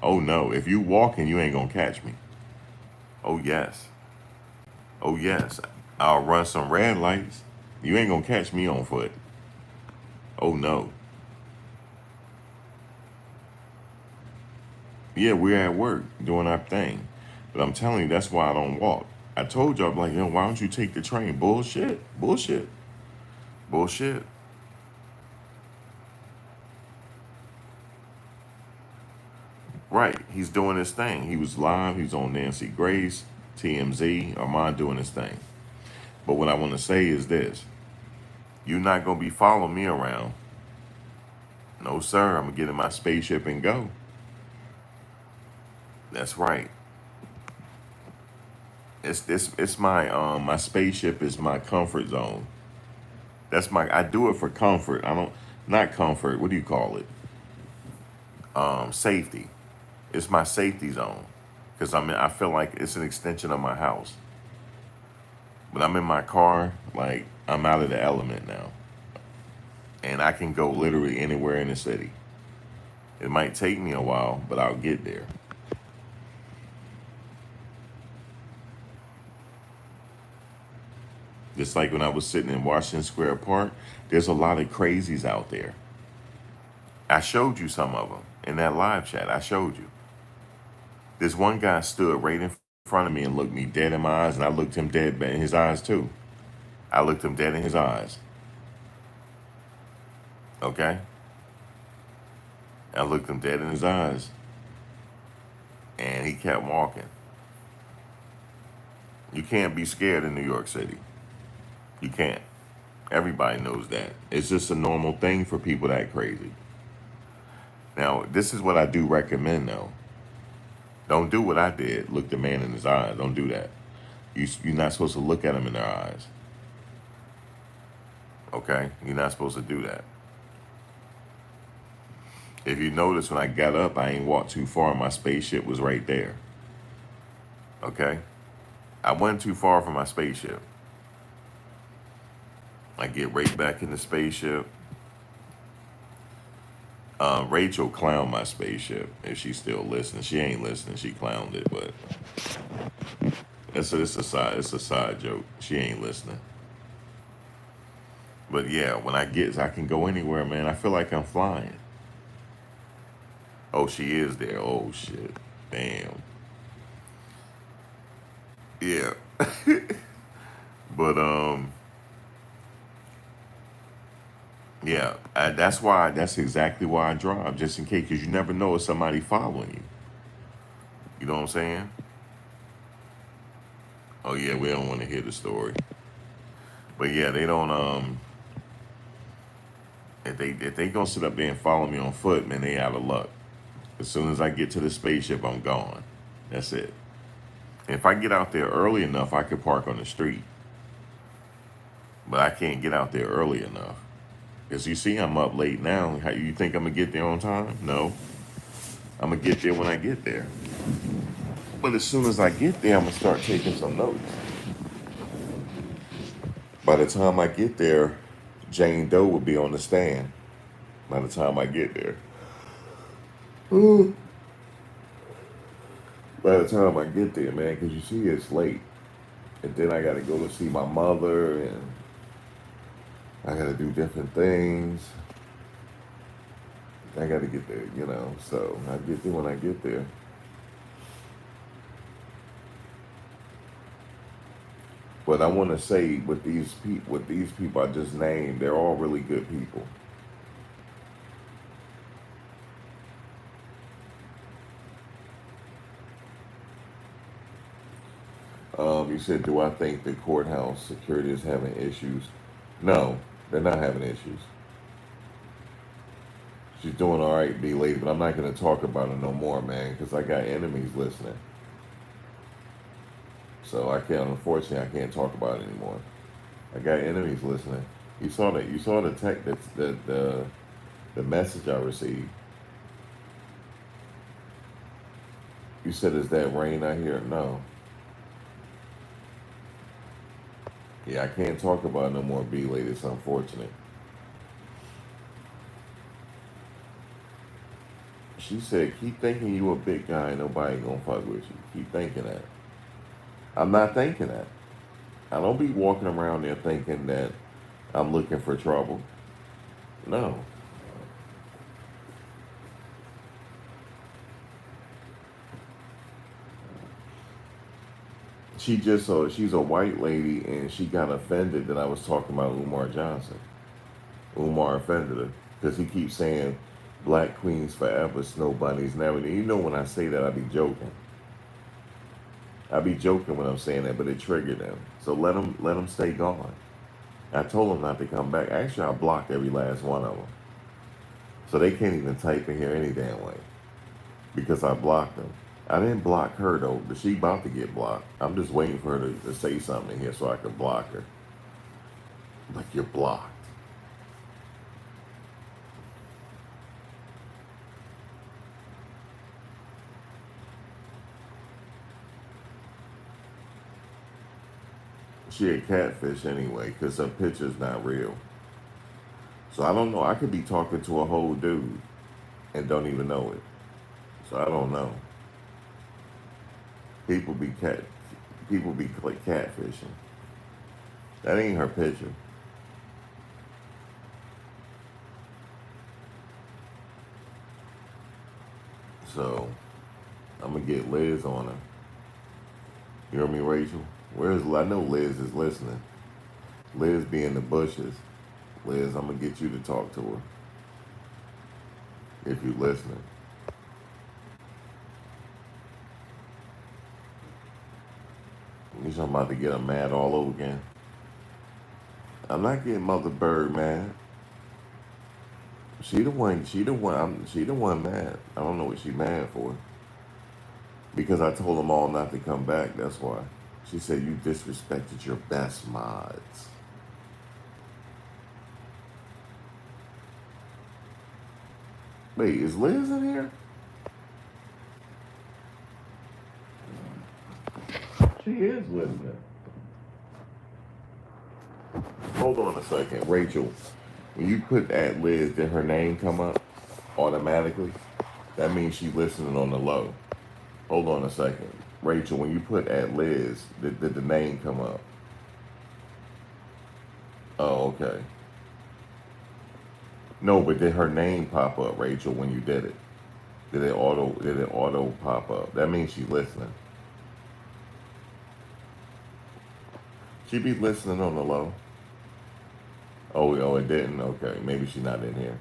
Oh no, if you walking, you ain't gonna catch me. Oh yes. Oh yes. I'll run some red lights. You ain't gonna catch me on foot. Oh no. Yeah, we're at work doing our thing. But I'm telling you, that's why I don't walk. I told you, I'm like, yo, why don't you take the train? Bullshit. Bullshit. Bullshit. Right. He's doing his thing. He was live. He was on Nancy Grace, TMZ, Armand doing his thing. But what I want to say is this. You're not going to be following me around. No, sir. I'm going to get in my spaceship and go. That's right. It's my spaceship is my comfort zone. I do it for comfort. I don't not comfort. What do you call it? Safety. It's my safety zone because I feel like it's an extension of my house. But I'm in my car, like I'm out of the element now, and I can go literally anywhere in the city. It might take me a while, but I'll get there. Just like when I was sitting in Washington Square Park, there's a lot of crazies out there. I showed you some of them in that live chat. I showed you. This one guy stood right in front of me and looked me dead in my eyes, and I looked him dead in his eyes too. I looked him dead in his eyes. Okay? I looked him dead in his eyes, and he kept walking. You can't be scared in New York City. You can't. Everybody knows that. It's just a normal thing for people that act crazy. Now, this is what I do recommend, though. Don't do what I did. Look the man in his eyes. Don't do that. You're not supposed to look at him in their eyes. Okay? You're not supposed to do that. If you notice, when I got up, I ain't walked too far. My spaceship was right there. Okay? I wasn't too far from my spaceship. I get right back in the spaceship. Rachel clowned my spaceship. If she's still listening, she ain't listening. She clowned it, but it's a side joke. She ain't listening. But yeah, when I can go anywhere, man. I feel like I'm flying. Oh, she is there. Oh shit, damn. Yeah, but yeah. That's why. That's exactly why I drive, just in case, because you never know if somebody following you. You know what I'm saying? Oh yeah, we don't want to hear the story. But yeah, they don't. If they gonna sit up there and follow me on foot, man, they out of luck. As soon as I get to the spaceship, I'm gone. That's it. If I get out there early enough, I could park on the street. But I can't get out there early enough. Because you see, I'm up late now. How you think I'm gonna get there on time? No, I'm gonna get there when I get there. But as soon as I get there, I'm gonna start taking some notes. By the time I get there, Jane Doe will be on the stand. By the time I get there. By the time I get there, man, because you see, it's late. And then I got to go to see my mother, and I got to do different things. I got to get there, you know. So I get there when I get there. But I want to say, with these people I just named, they're all really good people. You said, do I think the courthouse security is having issues? No, they're not having issues. She's doing all right, B lady, but I'm not going to talk about it no more, man, because I got enemies listening. So I can't, unfortunately, I can't talk about it anymore. I got enemies listening. You saw that? You saw the tech the message I received. You said, is that rain out here? No. Yeah, I can't talk about it no more, B lady. It's unfortunate. She said, keep thinking you a big guy, nobody gonna fuck with you. Keep thinking that. I'm not thinking that. I don't be walking around there thinking that I'm looking for trouble. No. She's a white lady, and she got offended that I was talking about Umar Johnson. Umar offended her because he keeps saying black queens forever, snow bunnies never. You know, when I say that, I be joking. I be joking when I'm saying that, but it triggered them. So let them stay gone. I told them not to come back. Actually, I blocked every last one of them, so they can't even type in here any damn way because I blocked them. I didn't block her though, but she about to get blocked. I'm just waiting for her to say something here so I can block her. Like, you're blocked. She a catfish anyway, because her picture's not real. So I don't know. I could be talking to a whole dude and don't even know it. So I don't know. People be cat. People be like catfishing. That ain't her picture. So I'm gonna get Liz on her. You hear me, Rachel? Where's I know Liz is listening. Liz be in the bushes. Liz, I'm gonna get you to talk to her if you listening. You talking about to get her mad all over again? I'm not getting Mother Bird mad. She the one. She the one. She the one mad. I don't know what she mad for. Because I told them all not to come back. That's why. She said you disrespected your best mods. Wait, is Liz in here? She is listening. Hold on a second, Rachel. When you put at Liz, did her name come up? automatically. That means she's listening on the low. Hold on a second. Rachel, when you put at Liz, did the name come up? Oh, okay. No, but did her name pop up, Rachel, when you did it? Did it auto pop up? That means she's listening. She be listening on the low. Oh, it didn't? Okay. Maybe she's not in here.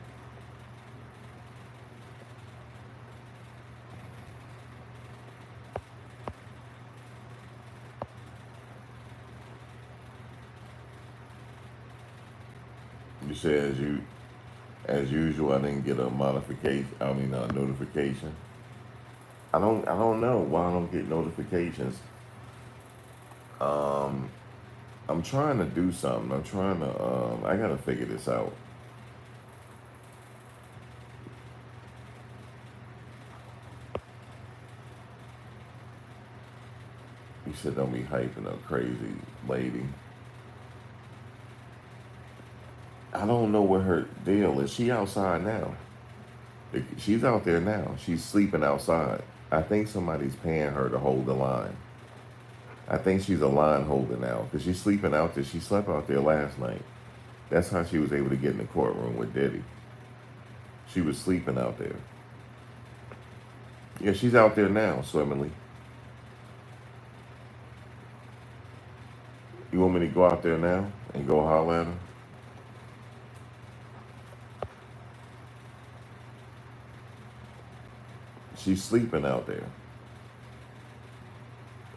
You said as usual, I didn't get a modification. I mean, a notification. I don't know why I don't get notifications. Um, I'm trying to do something. I gotta figure this out. You said don't be hyping a crazy lady. I don't know what her deal is. She outside now. She's out there now. She's sleeping outside. I think somebody's paying her to hold the line. I think she's a line holder now because she's sleeping out there. She slept out there last night. That's how she was able to get in the courtroom with Diddy. She was sleeping out there. Yeah, she's out there now, swimmingly. You want me to go out there now and go holler at her? She's sleeping out there.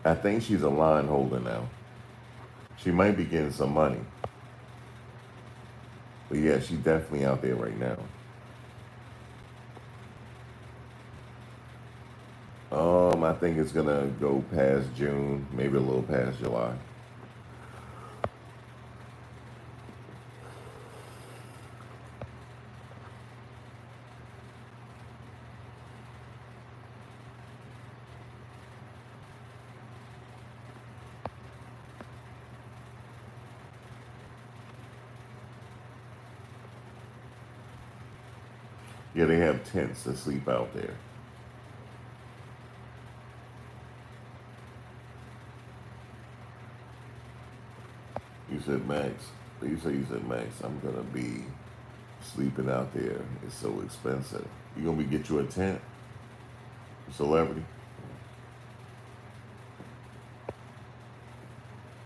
I think she's a line holder now. She might be getting some money. But yeah, she's definitely out there right now. I think it's gonna go past June, maybe a little past July. Yeah, they have tents to sleep out there. You said Max. You said Max. I'm gonna be sleeping out there. It's so expensive. You gonna be get you a tent, celebrity?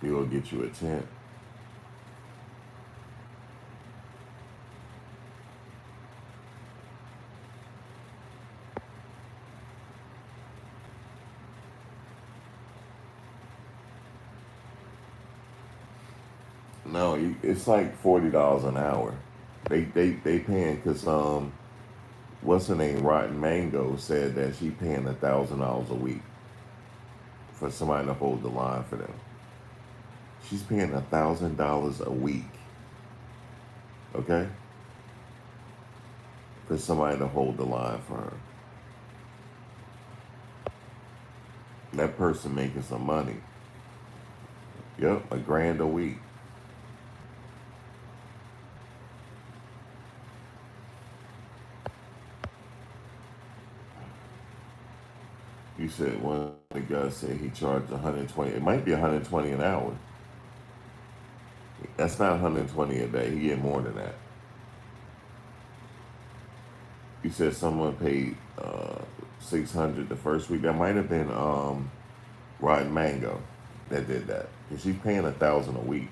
You gonna get you a tent? No, it's like $40 an hour. They paying because what's her name? Rotten Mango said that she paying $1,000 a week for somebody to hold the line for them. She's paying $1,000 a week, okay, for somebody to hold the line for her. That person making some money. Yep, $1,000 a week. You said one of the guys said he charged 120. It might be 120 an hour. That's not 120 a day. He get more than that. You said someone paid 600 the first week. That might have been Rotten Mango that did that. Cause she's paying 1,000 a week.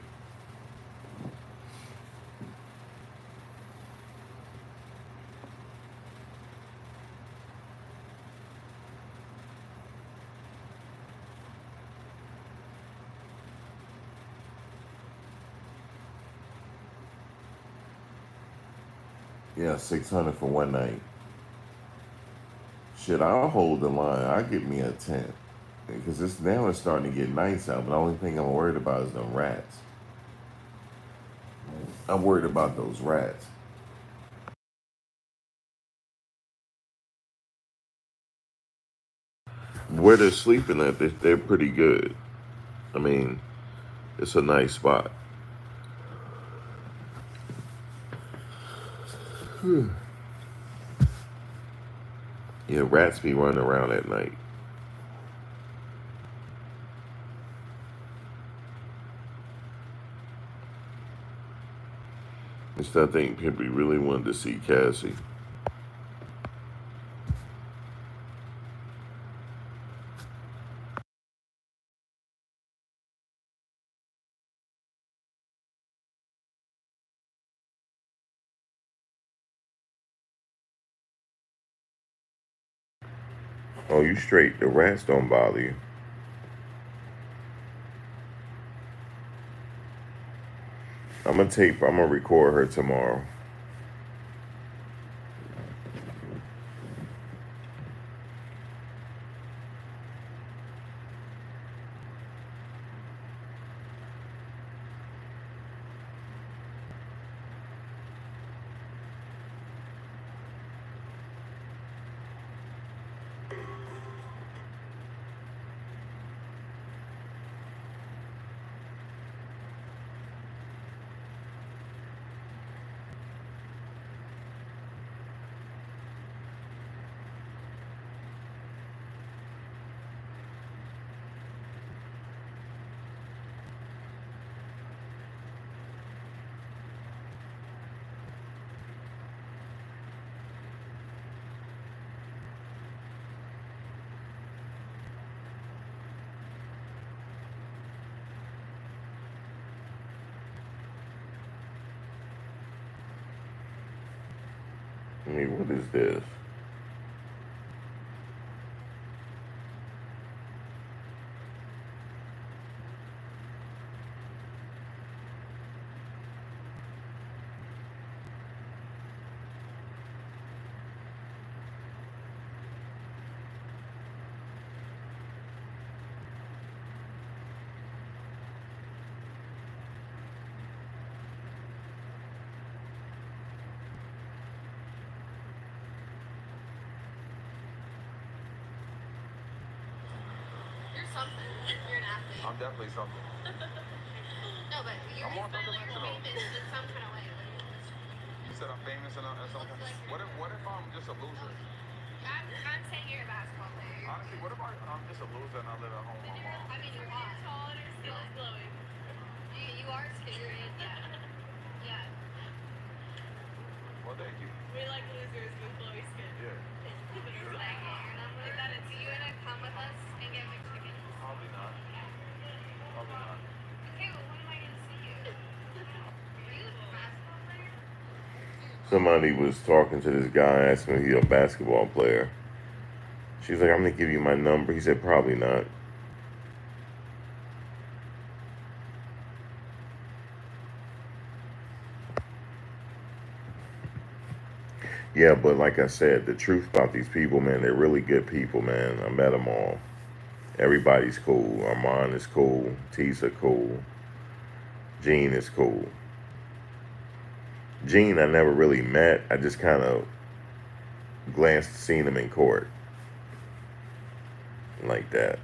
Yeah, 600 for one night. Shit, I'll hold the line. I'll get me a tent. Because it's starting to get nice out, but the only thing I'm worried about is them rats. I'm worried about those rats. Where they're sleeping at, they're pretty good. I mean, it's a nice spot. Yeah, rats be running around at night. Instead, I think people really wanted to see Cassie. Oh, you straight. The rats don't bother you. I'm gonna record her tomorrow. I mean, what is this? Somebody was talking to this guy, asking if he's a basketball player. She's like, I'm gonna give you my number. He said, probably not. Yeah, but like I said, the truth about these people, man, they're really good people, man. I met them all. Everybody's cool. Armon is cool. Tisa cool. Gene is cool. Gene, I never really met. I just kind of glanced, seen him in court like that.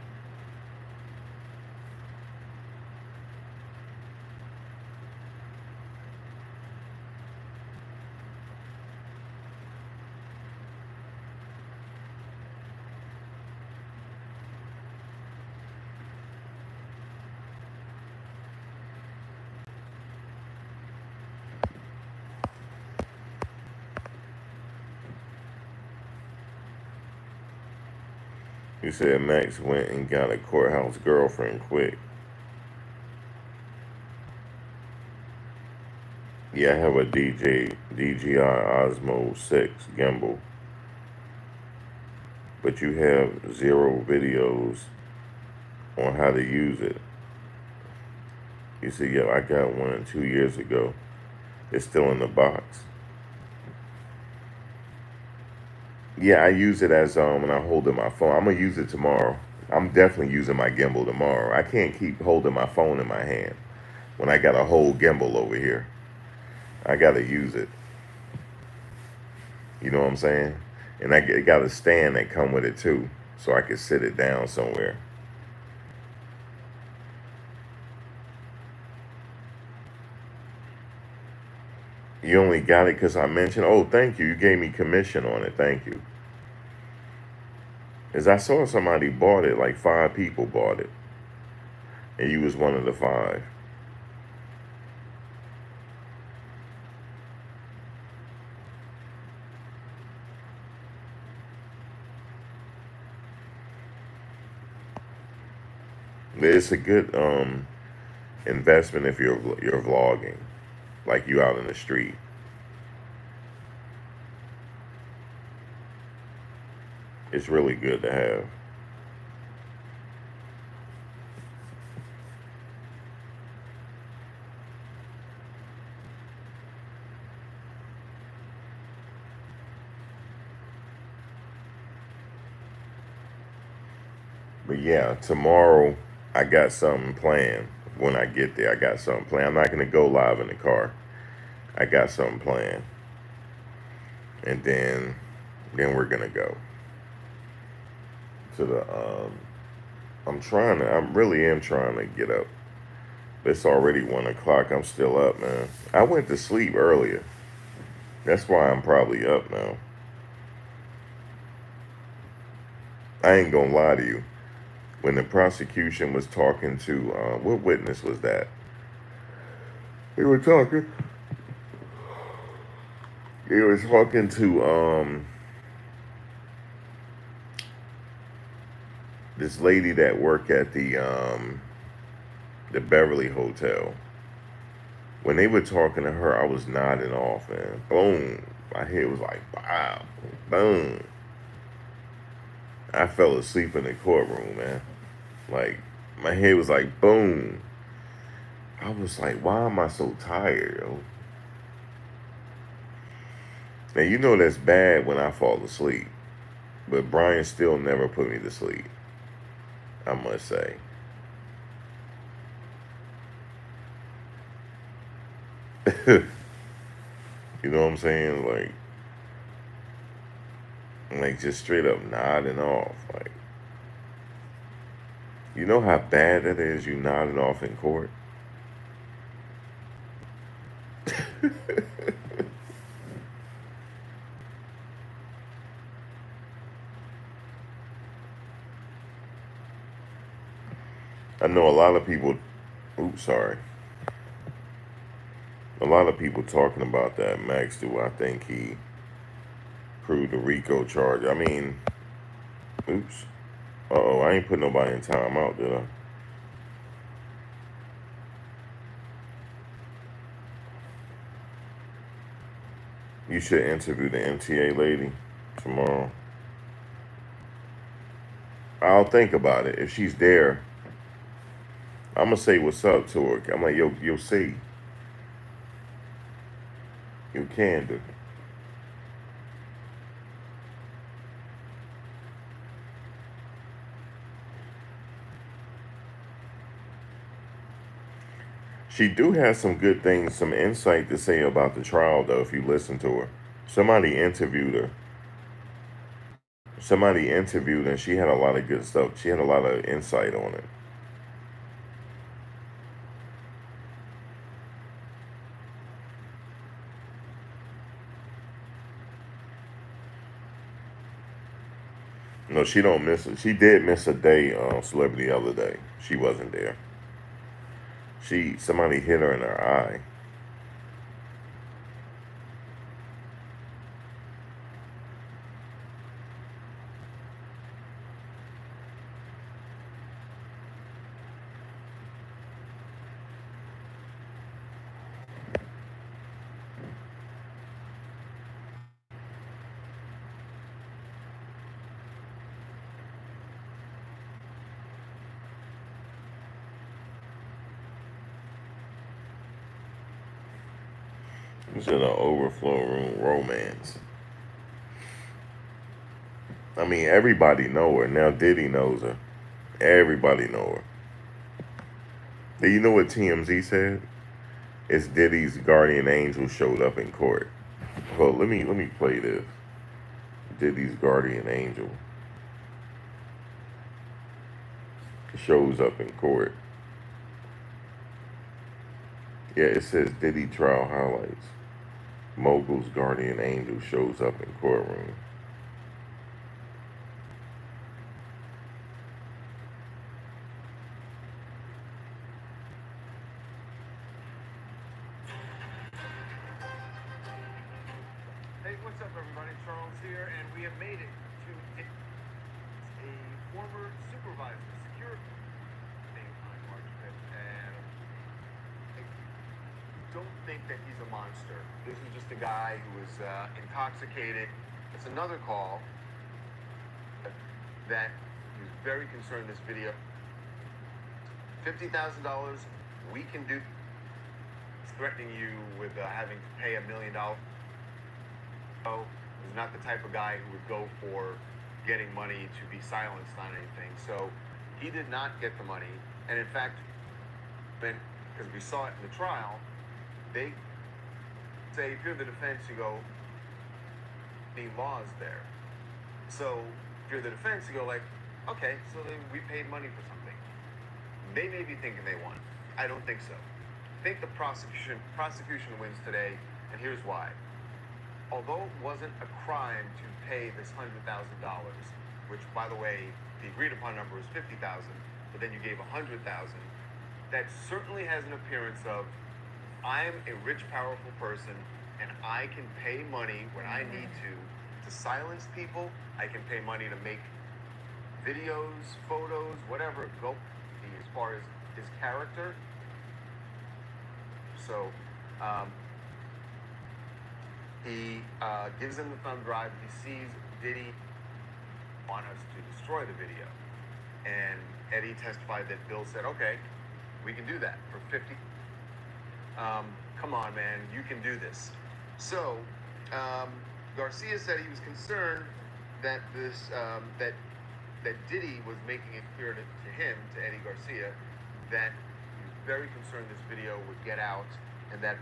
You said Max went and got a courthouse girlfriend quick. Yeah, I have a DJI Osmo 6 gimbal, but you have zero videos on how to use it. You see, yeah, I got one 2 years ago. It's still in the box. Yeah, I use it as when I hold in my phone. I'm gonna use it tomorrow. I'm definitely using my gimbal tomorrow. I can't keep holding my phone in my hand when I got a whole gimbal over here. I gotta use it. You know what I'm saying? And I got a stand that come with it too, so I can sit it down somewhere. You only got it because I mentioned. Oh, thank you. You gave me commission on it. Thank you. As I saw somebody bought it, like 5 people bought it, and you was one of the 5. It's a good investment if you're vlogging, like you out in the street. It's really good to have. But yeah, tomorrow I got something planned. When I get there, I got something planned. I'm not gonna go live in the car. I got something planned, and then we're gonna go to the. I really am trying to get up. It's already 1 o'clock. I'm still up, man. I went to sleep earlier. That's why I'm probably up now. I ain't gonna lie to you. When the prosecution was talking to what witness was that? They were talking. They was talking to this lady that worked at the Beverly Hotel. When they were talking to her, I was nodding off, man. Boom. My head was like, wow. Boom. I fell asleep in the courtroom, man. Like, my head was like, boom. I was like, why am I so tired, yo? Now, you know that's bad when I fall asleep. But Brian still never put me to sleep, I must say. You know what I'm saying? Like just straight up nodding off. Like, you know how bad that is, you nodding off in court? I know a lot of people, oops, sorry. A lot of people talking about that Max do. I think he proved the RICO charge. I mean, oops. Uh-oh, I ain't put nobody in timeout, did I? You should interview the MTA lady tomorrow. I'll think about it. If she's there, I'm gonna say what's up to her. I'm like, yo, you'll see. You can do. She do have some good things, some insight to say about the trial, though. If you listen to her, somebody interviewed her. Somebody interviewed her, and she had a lot of good stuff. She had a lot of insight on it. No, she don't miss it. She did miss a day on Celebrity the other day. She wasn't there. Somebody hit her in her eye. It's in an overflow room romance. I mean, everybody know her now. Diddy knows her. Everybody know her. Do you know what TMZ said? It's Diddy's guardian angel showed up in court. Well, let me play this. Diddy's guardian angel shows up in court. Yeah, it says Diddy trial highlights. Mogul's guardian angel shows up in courtroom. what's up, everybody? Charles here, and we have made it to a former supervisor, security on March 5th, and I don't think that he's a monster. This is just a guy who was intoxicated. It's another call that he was very concerned this video. $50,000, we can do. He's threatening you with having to pay $1 million. He's not the type of guy who would go for getting money to be silenced on anything. So he did not get the money. And in fact, because we saw it in the trial, they say, if you're the defense, you go, any laws there. So if you're the defense, you go like, okay, so then we paid money for something. They may be thinking they won. I don't think so. I think the prosecution wins today, and here's why. Although it wasn't a crime to pay this $100,000, which, by the way, the agreed upon number was $50,000, but then you gave $100,000, that certainly has an appearance of, I'm a rich, powerful person, and I can pay money when I need to silence people. I can pay money to make videos, photos, whatever, go as far as his character. So, he gives him the thumb drive. He sees Diddy want us to destroy the video. And Eddie testified that Bill said, okay, we can do that for 50. Come on, man, you can do this. So, Garcia said he was concerned that that Diddy was making it clear to him, to Eddie Garcia, that he was very concerned this video would get out, and that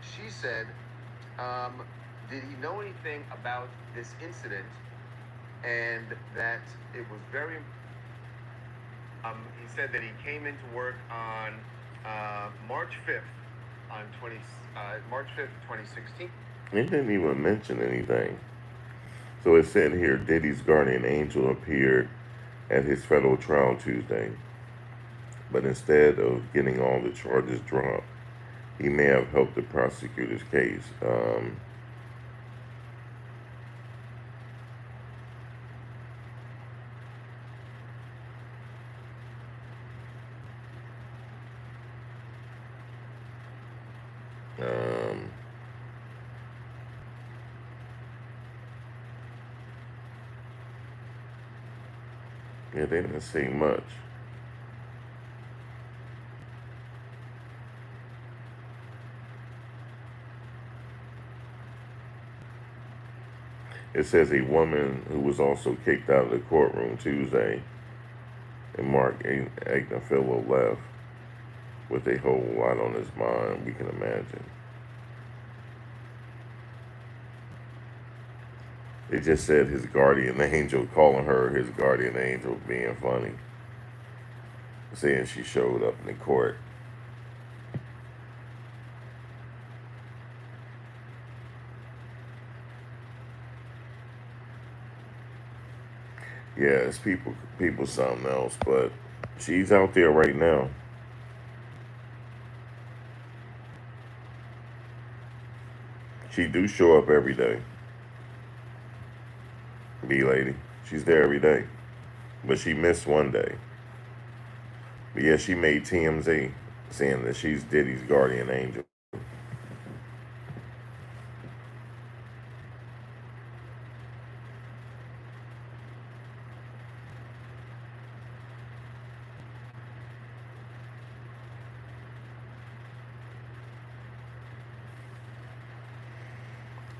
she said, did he know anything about this incident, and that it was very, he said that he came into work on March 5th, March 5th, 2016. It didn't even mention anything. So it said here, Diddy's guardian angel appeared at his federal trial Tuesday, but instead of getting all the charges dropped, he may have helped the prosecutor's case. Yeah, they didn't say much. It says a woman who was also kicked out of the courtroom Tuesday, and Mark Agnafilo left with a whole lot on his mind, we can imagine. It just said his guardian angel, calling her his guardian angel, being funny, saying she showed up in the court. Yeah, it's people something else, but she's out there right now. She do show up every day. B-Lady. She's there every day. But she missed one day. But yeah, she made TMZ saying that she's Diddy's guardian angel.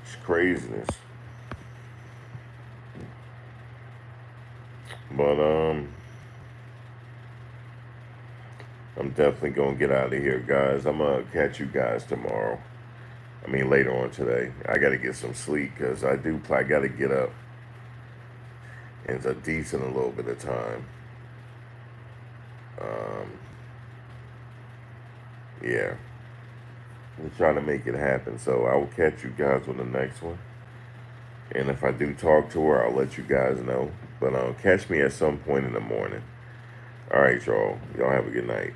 It's craziness. But I'm definitely gonna get out of here, guys. I'm gonna catch you guys tomorrow. I mean, later on today. I gotta get some sleep because I gotta get up in a decent a little bit of time. Yeah, we're trying to make it happen. So I will catch you guys on the next one. And if I do talk to her, I'll let you guys know. But catch me at some point in the morning. All right, y'all. Y'all have a good night.